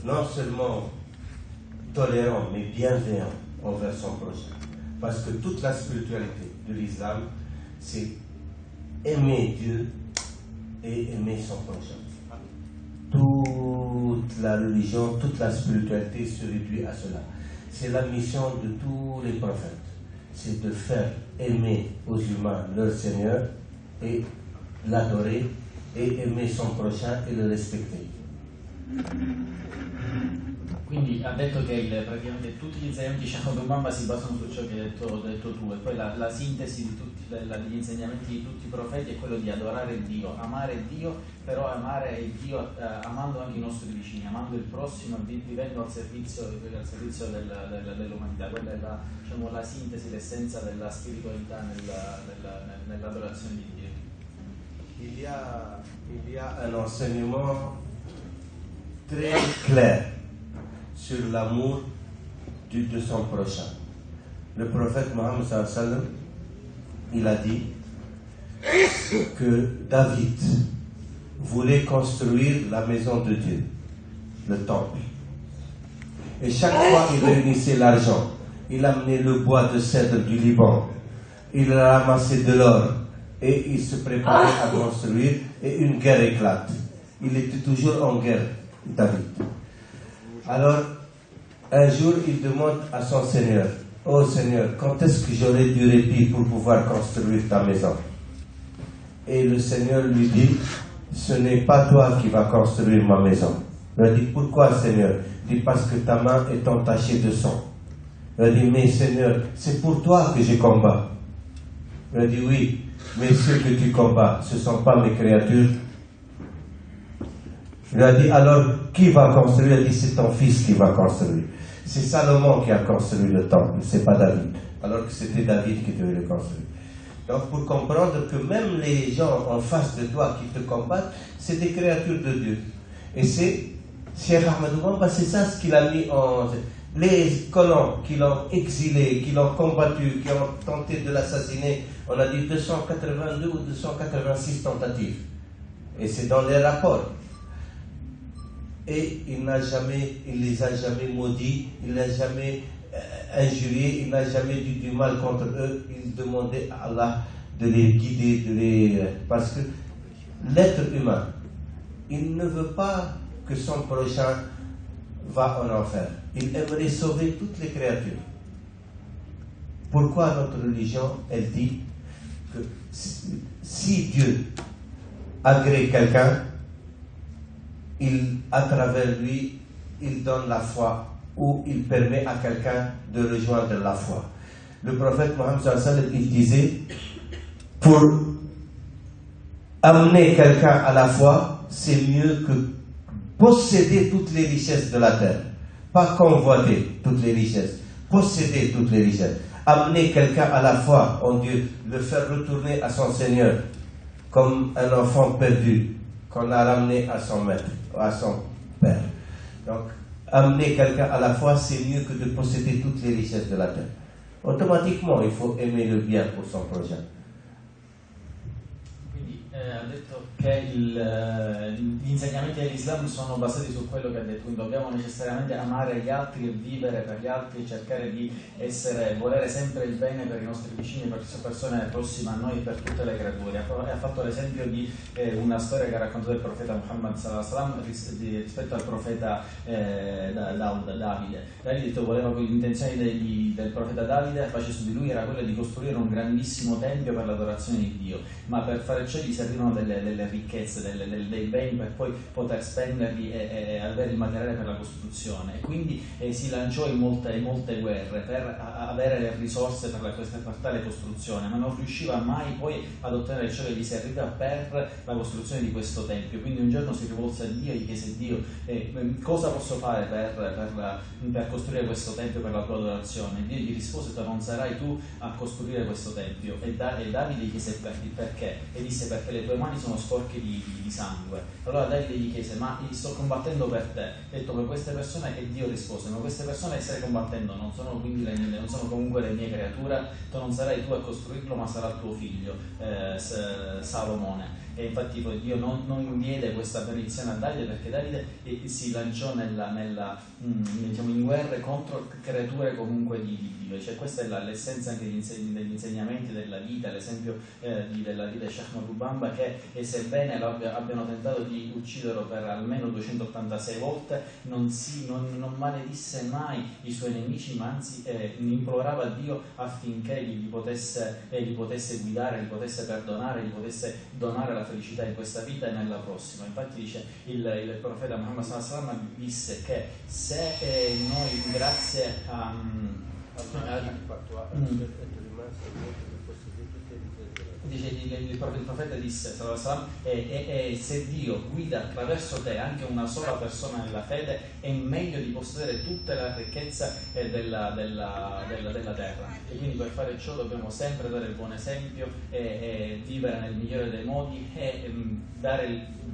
Non seulement tolérant, mais bienveillant envers son prochain. Parce que toute la spiritualité de l'islam, c'est aimer Dieu et aimer son prochain. Toute la religion, toute la spiritualité se réduit à cela. C'est la mission de tous les prophètes. C'est de faire aimer aux humains leur Seigneur et l'adorer et aimer son prochain et le respecter. Quindi ha detto che praticamente tutti gli insegnamenti di Sheikh Abdul si basano su ciò che hai detto tu, e poi la sintesi di degli insegnamenti di tutti i profeti è quello di adorare Dio, amare Dio, però amare Dio amando anche i nostri vicini, amando il prossimo, vivendo al servizio dell'umanità. Quella è diciamo, la sintesi, l'essenza della spiritualità nell'adorazione di Dio. Il y a un enseignement très clair sur l'amour de son prochain. Le prophète Mohammed sallallahu alayhi wa sallam, il a dit que David voulait construire la maison de Dieu, le temple. Et chaque fois qu'il réunissait l'argent, il amenait le bois de cèdre du Liban, il ramassait de l'or et il se préparait à construire et une guerre éclate. Il était toujours en guerre, David. Alors, un jour, il demande à son Seigneur, « Oh Seigneur, quand est-ce que j'aurai du répit pour pouvoir construire ta maison ?» Et le Seigneur lui dit, « Ce n'est pas toi qui vas construire ma maison. » Il a dit, « Pourquoi Seigneur ?» Il dit, « Parce que ta main est entachée de sang. » Il a dit, « Mais Seigneur, c'est pour toi que je combats. » Il a dit, « Oui, mais ceux que tu combats, ce ne sont pas mes créatures. » Il a dit, alors, qui va construire? Il a dit, c'est ton fils qui va construire. C'est Salomon qui a construit le temple, c'est pas David. Alors que c'était David qui devait le construire. Donc, pour comprendre que même les gens en face de toi qui te combattent, c'est des créatures de Dieu. Et c'est Cheikh Ahmadou Bamba, c'est ça ce qu'il a mis en... Les colons qui l'ont exilé, qui l'ont combattu, qui ont tenté de l'assassiner, on a dit 282 ou 286 tentatives. Et c'est dans les rapports. Et il les a jamais maudits, il n'a jamais injuriés, il n'a jamais dit du mal contre eux. Il demandait à Allah de les guider, parce que l'être humain, il ne veut pas que son prochain va en enfer. Il aimerait sauver toutes les créatures. Pourquoi notre religion, elle dit que si Dieu agrée quelqu'un, à travers lui, il donne la foi, ou il permet à quelqu'un de rejoindre la foi. Le prophète Mohammed sallallahu alayhi wa sallam, il disait, pour amener quelqu'un à la foi, c'est mieux que posséder toutes les richesses de la terre. Pas convoiter toutes les richesses, posséder toutes les richesses. Amener quelqu'un à la foi en Dieu, le faire retourner à son Seigneur, comme un enfant perdu qu'on a ramené à son maître, à son père. Donc, amener quelqu'un à la foi, c'est mieux que de posséder toutes les richesses de la terre. Automatiquement, il faut aimer le bien pour son prochain. Quindi ha detto che gli insegnamenti dell'Islam sono basati su quello che ha detto, quindi dobbiamo necessariamente amare gli altri e vivere per gli altri, cercare di volere sempre il bene per i nostri vicini, per le persone prossime a noi e per tutte le creature. Ha fatto l'esempio di una storia che ha raccontato il profeta Muhammad sallallahu alaihi wasallam rispetto al profeta Davide. Davide voleva, l'intenzione del profeta Davide face su di lui era quella di costruire un grandissimo tempio per l'adorazione di Dio, ma per fare ciò gli servivano delle ricchezze, dei beni per poi poter spenderli e avere il materiale per la costruzione, e quindi si lanciò in molte guerre per avere le risorse per tale costruzione, ma non riusciva mai poi ad ottenere ciò che gli serviva per la costruzione di questo tempio. Quindi un giorno si rivolse a Dio e gli chiese: Dio, cosa posso fare per costruire questo tempio per la tua adorazione? Dio gli rispose: non sarai tu a costruire questo tempio. E Davide gli chiese perché, e disse: perché le tue mani sono sporche di sangue. Allora Davide gli chiese: ma sto combattendo per te. Ha detto: per queste persone. E Dio rispose: ma queste persone che stai combattendo non sono comunque le mie creature, non sarai tu a costruirlo, ma sarà tuo figlio Salomone. E infatti poi Dio non diede questa benedizione a Davide, perché Davide si lanciò in guerre contro creature comunque di Dio. Cioè, questa è l'essenza anche degli insegnamenti della vita, l'esempio della vita di Sheikh Ahmadou Bamba, che sebbene abbiano tentato di ucciderlo per almeno 286 volte, non maledisse mai i suoi nemici, ma anzi implorava a Dio affinché li potesse guidare, li potesse perdonare, gli potesse donare la felicità in questa vita e nella prossima. Infatti dice il profeta Muhammad sallallahu alaihi wasallam disse che se noi grazie a dice il profeta disse e se Dio guida attraverso te anche una sola persona nella fede, è meglio di possedere tutta la ricchezza della terra. E quindi per fare ciò dobbiamo sempre dare il buon esempio e vivere nel migliore dei modi e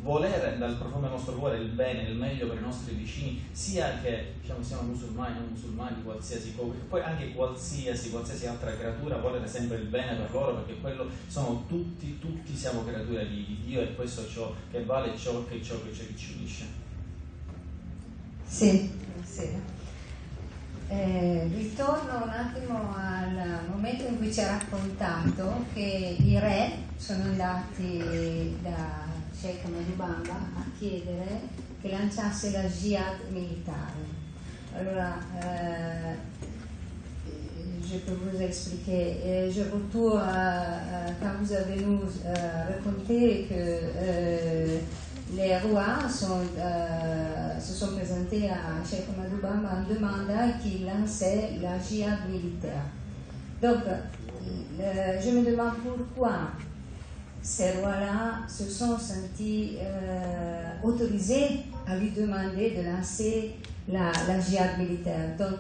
volere dal profondo del nostro cuore il bene, il meglio per i nostri vicini, sia che siano musulmani, non musulmani, qualsiasi cosa, poi anche qualsiasi altra creatura, volere sempre il bene per loro, perché quello sono tutti siamo creature di Dio, e questo è ciò che vale, ciò che ci unisce. Sì. Ritorno un attimo al momento in cui ci ha raccontato che i re sono andati da Sheikh Madubanga a chiedere che lanciasse la jihad militare. Allora, je peux vous expliquer. Je retourne quand vous avez nous raconté que les rois se sont présentés à Sheikh Madubanga en demandant qu'il lançait la jihad militaire. Donc, je me demande pourquoi ces rois-là se sont sentis autorisés à lui demander de lancer la jihad militaire. Donc,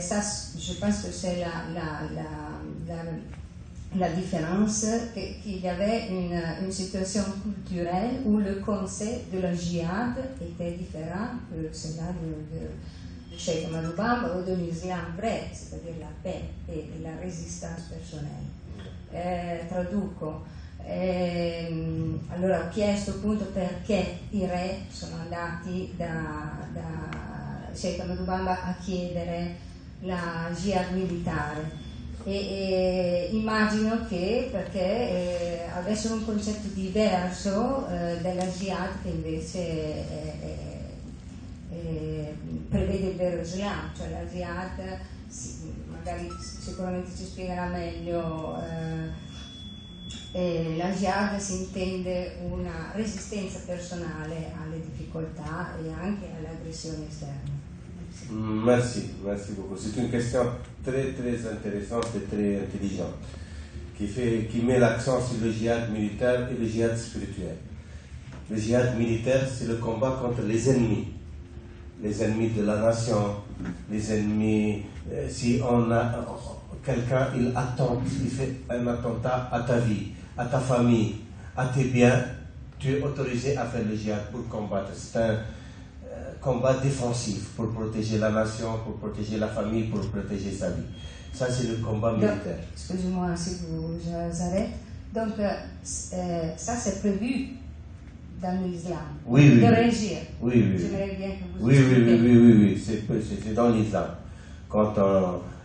ça, je pense que c'est la différence, qu'il y avait une situation culturelle où le concept de la jihad était différent que celui de Sheikh Madubanga ou de l'islam vrai, c'est-à-dire la paix et la résistance personnelle. Traduco. Allora ho chiesto appunto perché i re sono andati da Sheikh Madubanga a chiedere la jihad militare e immagino che perché avessero un concetto diverso della jihad, che invece prevede il vero Islam, cioè la jihad, magari sicuramente ci spiegherà meglio. La jihad si intende una resistenza personale alle difficoltà e anche alle aggressioni esterne. Merci beaucoup. C'est une question très intéressante et très intelligente qui met l'accent sur le djihad militaire et le djihad spirituel. Le djihad militaire, c'est le combat contre les ennemis de la nation, les ennemis. Si on a quelqu'un, il fait un attentat à ta vie, à ta famille, à tes biens, tu es autorisé à faire le djihad pour combattre. C'est un combat défensif pour protéger la nation, pour protéger la famille, pour protéger sa vie. Ça, c'est le combat militaire. Excusez-moi si vous arrête. Donc, ça, c'est prévu dans l'islam. Oui. De régir. Oui. J'aimerais bien que vous Oui. C'est dans l'islam.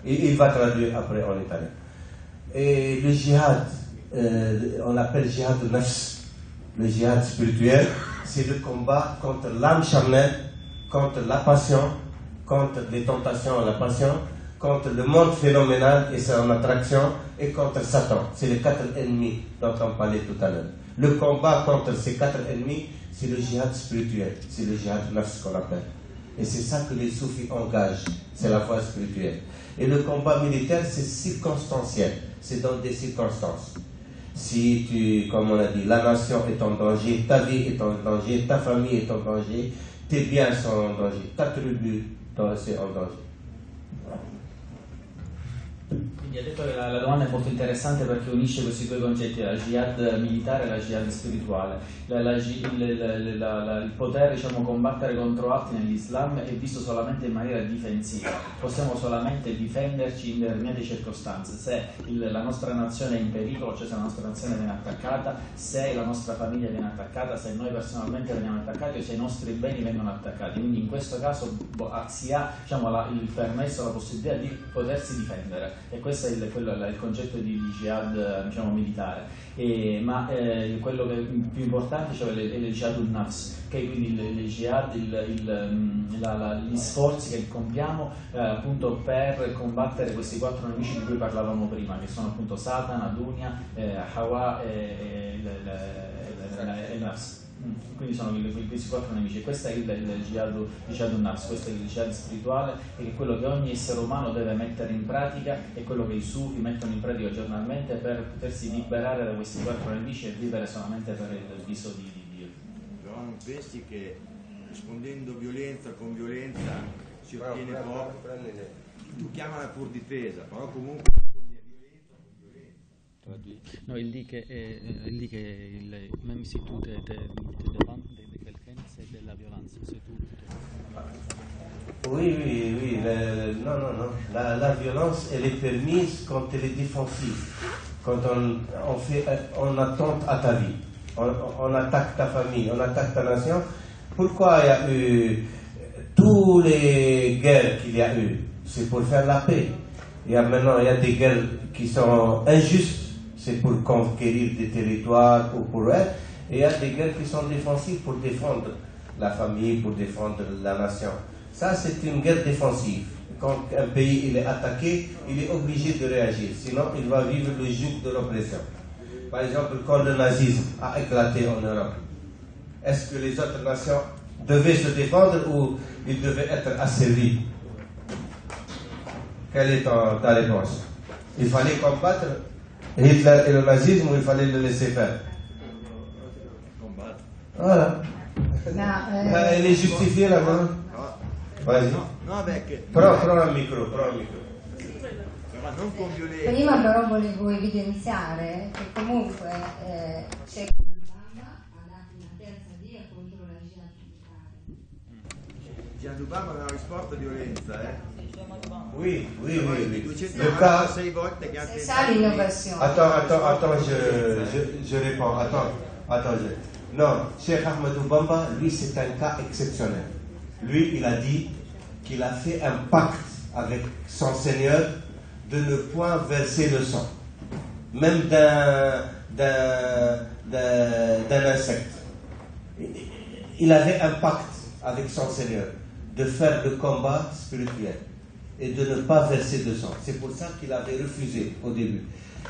Il va traduire après en italien. Et le djihad, on l'appelle djihad nafs. Le djihad spirituel, c'est le combat contre l'âme charnelle, contre la passion, contre les tentations et la passion, contre le monde phénoménal et son attraction, et contre Satan. C'est les 4 ennemis dont on parlait tout à l'heure. Le combat contre ces 4 ennemis, c'est le djihad spirituel, c'est le djihad nafs qu'on appelle. Et c'est ça que les soufis engagent, c'est la foi spirituelle. Et le combat militaire, c'est circonstanciel, c'est dans des circonstances. Si comme on a dit, la nation est en danger, ta vie est en danger, ta famille est en danger, tes biens sont en danger, ta tribu c'est en danger. Quindi ha detto che la domanda è molto interessante perché unisce questi due concetti, la jihad militare e la jihad spirituale. Il potere combattere contro altri nell'Islam è visto solamente in maniera difensiva, possiamo solamente difenderci in determinate circostanze, se la nostra nazione è in pericolo, cioè se la nostra nazione viene attaccata, se la nostra famiglia viene attaccata, se noi personalmente veniamo attaccati o se i nostri beni vengono attaccati. Quindi in questo caso si ha il permesso, la possibilità di potersi difendere, e questa questo è il concetto di jihad, diciamo, militare. Ma quello che è più importante, cioè, è il jihad al-nafs, che è quindi il jihad, gli sforzi che compiamo appunto per combattere questi 4 nemici di cui parlavamo prima, che sono appunto Satana, Dunya, Hawa e Nafs. Quindi sono questi 4 nemici, e questo è il jihad al-nafs, questo è il jihad spirituale, e che è quello che ogni essere umano deve mettere in pratica, è quello che i sufi mettono in pratica giornalmente per potersi liberare da questi 4 nemici e vivere solamente per il viso di Dio. Però non pensi che rispondendo violenza con violenza si ottiene poco? Tu chiamala pur difesa, però comunque rispondi a violenza con violenza. No, il dit que même si tu te demandes de quelqu'un, c'est de la violence, c'est tout. Oui. Non. La violence, elle est permise quand elle est défensive. Quand on attente à ta vie, on attaque ta famille, on attaque ta nation. Pourquoi il y a eu tous les guerres qu'il y a eu? C'est pour faire la paix. Maintenant, il y a des guerres qui sont injustes. C'est pour conquérir des territoires ou pour être. Et il y a des guerres qui sont défensives pour défendre la famille, pour défendre la nation. Ça, c'est une guerre défensive. Quand un pays il est attaqué, il est obligé de réagir. Sinon, il va vivre le joug de l'oppression. Par exemple, quand le nazisme a éclaté en Europe, est-ce que les autres nations devaient se défendre ou ils devaient être asservis? Quelle est ta réponse? Il fallait combattre Hitler et le nazisme, ou il fallait le laisser faire? Voilà. Elle est justifiée là-bas. Vas-y. No, perché... Prends un micro. Ma non con violenza. Prima però volevo evidenziare che comunque c'è Obama ha dato una terza via contro la jihad militare. Jihad Obama non ha risposto a violenza, Oui. 296 volte che ha C'est ça l'innovation. Attends, je réponds. Attends. Non, Cheikh Ahmadou Bamba, lui, c'est un cas exceptionnel. Lui, il a dit qu'il a fait un pacte avec son Seigneur de ne point verser le sang, même d'un insecte. Il avait un pacte avec son Seigneur de faire le combat spirituel et de ne pas verser de sang. C'est pour ça qu'il avait refusé au début.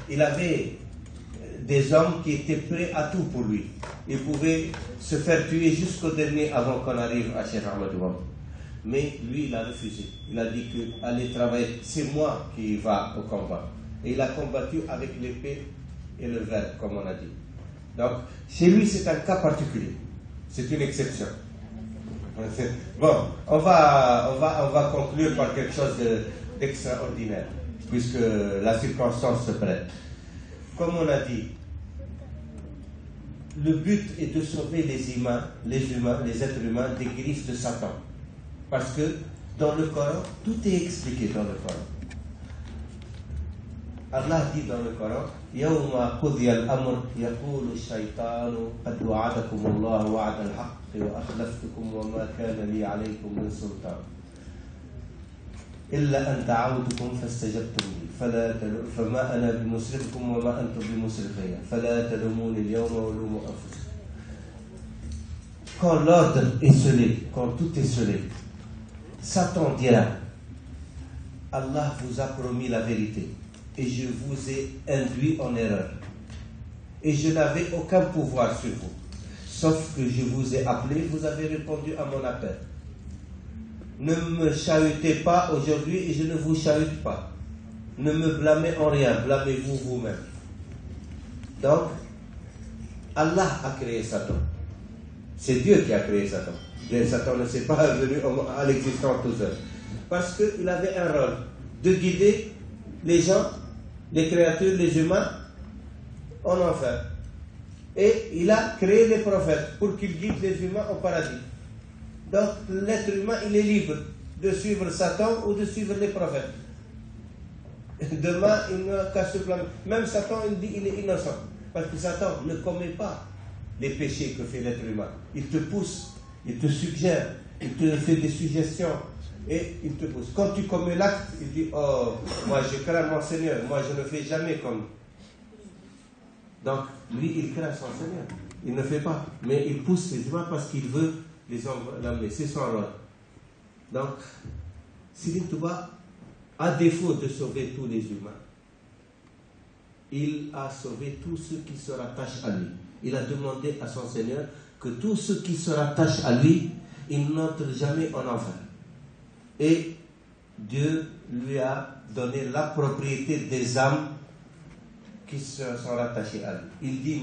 Il avait des hommes qui étaient prêts à tout pour lui. Il pouvait se faire tuer jusqu'au dernier avant qu'on arrive à Cheikh Ahmadou Bamba. Mais lui, il a refusé. Il a dit que aller travailler, c'est moi qui va au combat. Et il a combattu avec l'épée et le verbe, comme on a dit. Donc, chez lui, c'est un cas particulier. C'est une exception. Bon, on va conclure par quelque chose d'extraordinaire, puisque la circonstance se prête. Comme on a dit, le but est de sauver les êtres humains des griffes de Satan. Parce que dans le Coran, tout est expliqué dans le Coran. Allah dit dans le Coran, يوم قضي الأمر يقول الشيطان قد وعدكم الله وعد الحق وأخلفتكم وما كان لي عليكم من سلطان إلا أن دعوتكم فاستجبتم لي فما أنا بمصرخكم وما أنتم بمصرخي فلا تلوموني اليوم ولوموا أنفسكم. Quand l'ordre est scellé, quand tout est scellé, Satan dira, Allah vous a promis la vérité et je vous ai induit en erreur. Et je n'avais aucun pouvoir sur vous. Sauf que je vous ai appelé, vous avez répondu à mon appel. Ne me chahutez pas aujourd'hui et je ne vous chahute pas. Ne me blâmez en rien, blâmez-vous vous-même. Donc, Allah a créé Satan. C'est Dieu qui a créé Satan. Satan ne s'est pas venu à l'existence tout seul. Parce qu'il avait un rôle de guider les gens, les créatures, les humains en enfer. Et il a créé les prophètes pour qu'ils guident les humains au paradis. Donc l'être humain, il est libre de suivre Satan ou de suivre les prophètes. Demain, il n'a qu'à se blâmer. Même Satan, il dit qu'il est innocent. Parce que Satan ne commet pas les péchés que fait l'être humain. Il te pousse, il te suggère, il te fait des suggestions. et il te pousse. Quand tu commets l'acte, il dit, oh, moi je crains mon Seigneur, moi je ne fais jamais comme. Donc, lui, il craint son Seigneur. Il ne fait pas, mais il pousse les humains parce qu'il veut les l'amener. C'est son rôle. Donc, Serigne Touba, à défaut de sauver tous les humains, il a sauvé tous ceux qui se rattachent à lui. Il a demandé à son Seigneur que tous ceux qui se rattachent à lui, ils n'entrent jamais en enfer. Et Dieu lui a donné la propriété des âmes qui se sont rattachées à lui. Il dit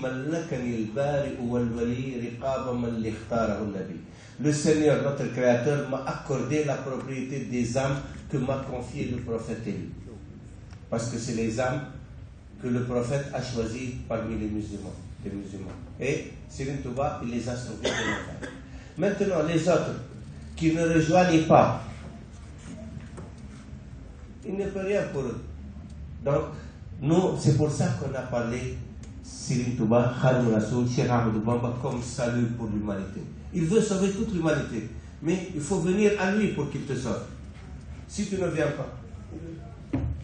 le Seigneur, notre Créateur, m'a accordé la propriété des âmes que m'a confié le prophète élu. Parce que c'est les âmes que le prophète a choisies parmi les musulmans. Et Serigne Touba, il les a sauvés de l'enfer. Maintenant, les autres qui ne rejoignent pas, il ne peut rien pour eux. Donc, nous, c'est pour ça qu'on a parlé Serigne Touba, Khadimou Rassoul, Cheikh Ahmadou Bamba comme salut pour l'humanité. Il veut sauver toute l'humanité, mais il faut venir à lui pour qu'il te sauve. Si tu ne viens pas,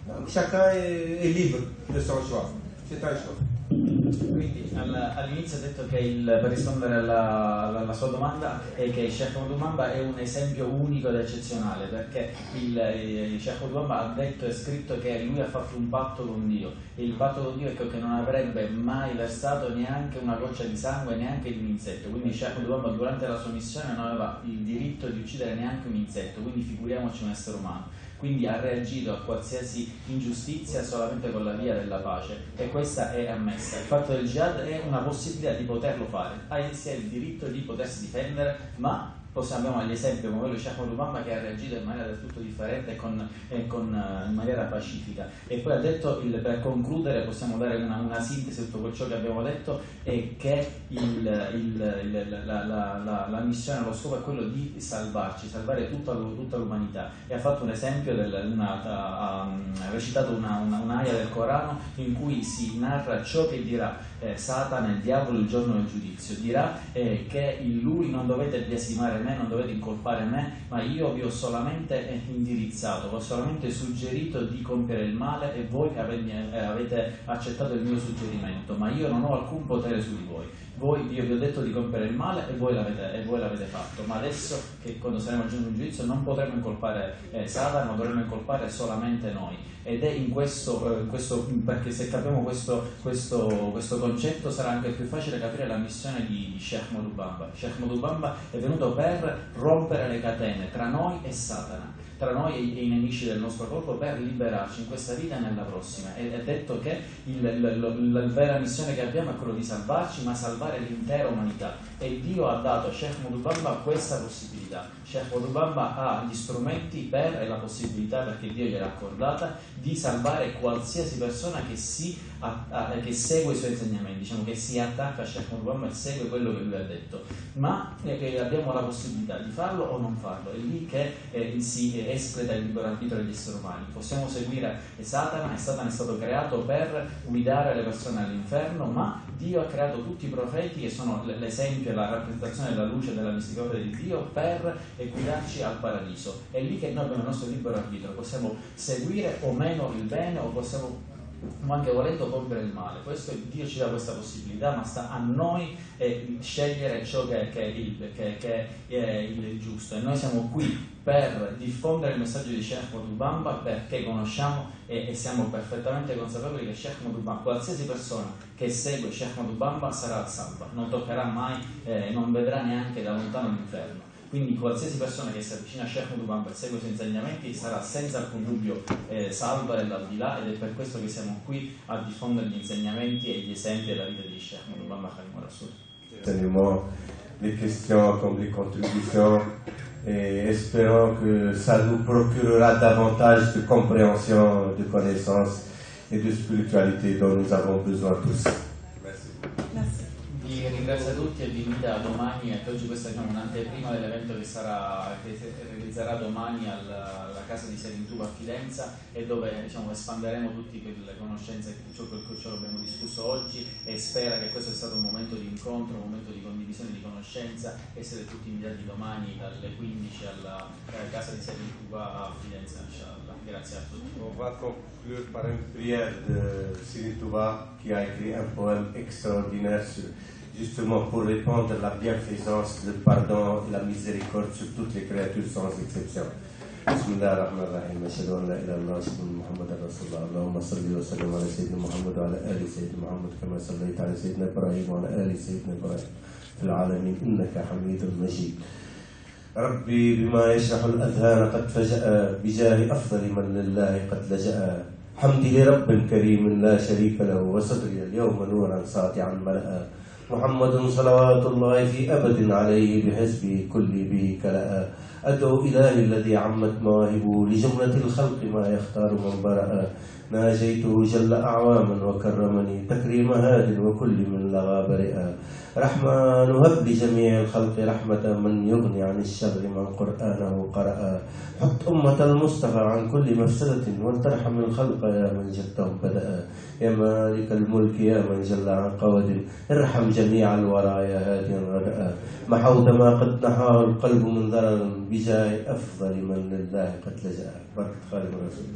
donc, chacun est libre de son choix. C'est un choix. Quindi all'inizio ha detto che per rispondere alla sua domanda è che Sheikh Ahmadou Bamba è un esempio unico ed eccezionale, perché il Sheikh Ahmadou Bamba ha detto e scritto che lui ha fatto un patto con Dio, e il patto con Dio è che non avrebbe mai versato neanche una goccia di sangue, neanche di un insetto. Quindi Sheikh Ahmadou Bamba durante la sua missione non aveva il diritto di uccidere neanche un insetto, quindi figuriamoci un essere umano. Quindi ha reagito a qualsiasi ingiustizia solamente con la via della pace, e questa è ammessa. Il fatto del jihad è una possibilità di poterlo fare, si ha il diritto di potersi difendere, ma abbiamo gli esempi come quello di Sheikh Ahmadou Bamba che ha reagito in maniera del tutto differente e in maniera pacifica. E poi ha detto, per concludere possiamo dare una sintesi di tutto ciò che abbiamo detto, è che la missione, lo scopo è quello di salvarci, salvare tutta l'umanità. E ha fatto un esempio, ha recitato un'aia del Corano in cui si narra ciò che dirà Satana, il diavolo, il giorno del giudizio. Dirà che in lui non dovete biasimare me, non dovete incolpare me, ma io vi ho solamente indirizzato, vi ho solamente suggerito di compiere il male e voi avete accettato il mio suggerimento, ma io non ho alcun potere su di voi. Io vi ho detto di compiere il male e voi l'avete fatto, ma adesso che quando saremo al giorno del giudizio non potremo incolpare Satana, ma dovremo incolpare solamente noi. Ed è in questo perché se capiamo questo concetto sarà anche più facile capire la missione di Sheikh Ahmadou Bamba. Sheikh Ahmadou Bamba è venuto per rompere le catene tra noi e Satana, tra noi e i nemici del nostro corpo, per liberarci in questa vita e nella prossima. E ha detto che la vera missione che abbiamo è quella di salvarci, ma salvare l'intera umanità. E Dio ha dato a Sheikh Ahmadou Bamba questa possibilità. Sheikh Ahmadou Bamba ha gli strumenti e la possibilità, perché Dio gliel'ha accordata, di salvare qualsiasi persona che segue i suoi insegnamenti, diciamo che si attacca a Sheikh Ahmadou Bamba e segue quello che lui ha detto. Ma abbiamo la possibilità di farlo o non farlo. È lì che si espleta il libero arbitrio degli esseri umani. Possiamo seguire Satana, e Satana è stato creato per guidare le persone all'inferno, ma Dio ha creato tutti i profeti, che sono l'esempio e la rappresentazione della luce e della misericordia di Dio, per guidarci al paradiso. È lì che noi abbiamo il nostro libero arbitrio, possiamo seguire o meno il bene, o possiamo anche volendo compiere il male. Questo Dio ci dà questa possibilità, ma sta a noi scegliere ciò che è il giusto. E noi siamo qui per diffondere il messaggio di Sheikh Ahmadou Bamba, perché conosciamo e siamo perfettamente consapevoli che Sheikh Ahmadou Bamba, qualsiasi persona che segue Sheikh Ahmadou Bamba sarà salva, non toccherà mai, non vedrà neanche da lontano l'inferno. Quindi qualsiasi persona che si avvicina a Sheikh Ahmadou Bamba e segue i suoi insegnamenti sarà senza alcun dubbio salva dall'aldilà, ed è per questo che siamo qui a diffondere gli insegnamenti e gli esempi della vita di Sheikh Ahmadou Bamba Khadimou Rassoul. Certainement les questions comme les contributions, et espérons que ça nous procurera davantage de compréhension, de connaissance et de spiritualité dont nous avons besoin tous. Merci. Vi ringrazio tutti e vi invito domani, che oggi questa è un'anteprima dell'evento che si realizzerà domani alla casa di Serigne Touba a Fidenza, e dove espanderemo tutte le conoscenze, ciò che abbiamo discusso oggi, e spera che questo sia stato un momento di incontro, un momento di condivisione di conoscenze conoscenza, essere tutti invitati domani dalle 15 alla casa di Said Touba a Firenze, inshallah. Grazie a tutti. On va conclure par une prière de Said Touba qui a écrit un poème extraordinaire justement pour répandre la bienfaisance, le pardon et la miséricorde sur toutes les créatures sans exception. بسم الله الرحمن الرحيم أشهد أن لا إله إلا الله أشهد أن محمدا رسول الله اللهم صل وسلم على سيدنا محمد وعلى آل سيدنا محمد كما صليت على سيدنا إبراهيم وعلى آل سيدنا إبراهيم في العالمين إنك حميد مجيد ربي بما يشرح الأذهان قد فجأ بجاه أفضل من لله قد لجأ حمدي لرب كريم لا شريك له وصدري اليوم نورا ساطعا ملأ محمد صلوات الله في أبد عليه بحزبه كل به كلأ أدعو إلهي الذي عمت مواهبه لجملة الخلق ما يختار من برأ ناجيته جل أعواما وكرمني تكريم هاد وكل من لغى برئا رحمن هب لجميع الخلق رحمة من يغني عن الشر من قرآنه قرأ حط أمة المصطفى عن كل مفسدة ولترحم الخلق يا من جدهم بدأ يا مالك الملك يا من جل عن قود ارحم جميع الورى يا هاديا غدأ محوت ما قد نحاه القلب من ضرر بجاه أفضل من لله قد لجأ بركة خالق الرسول.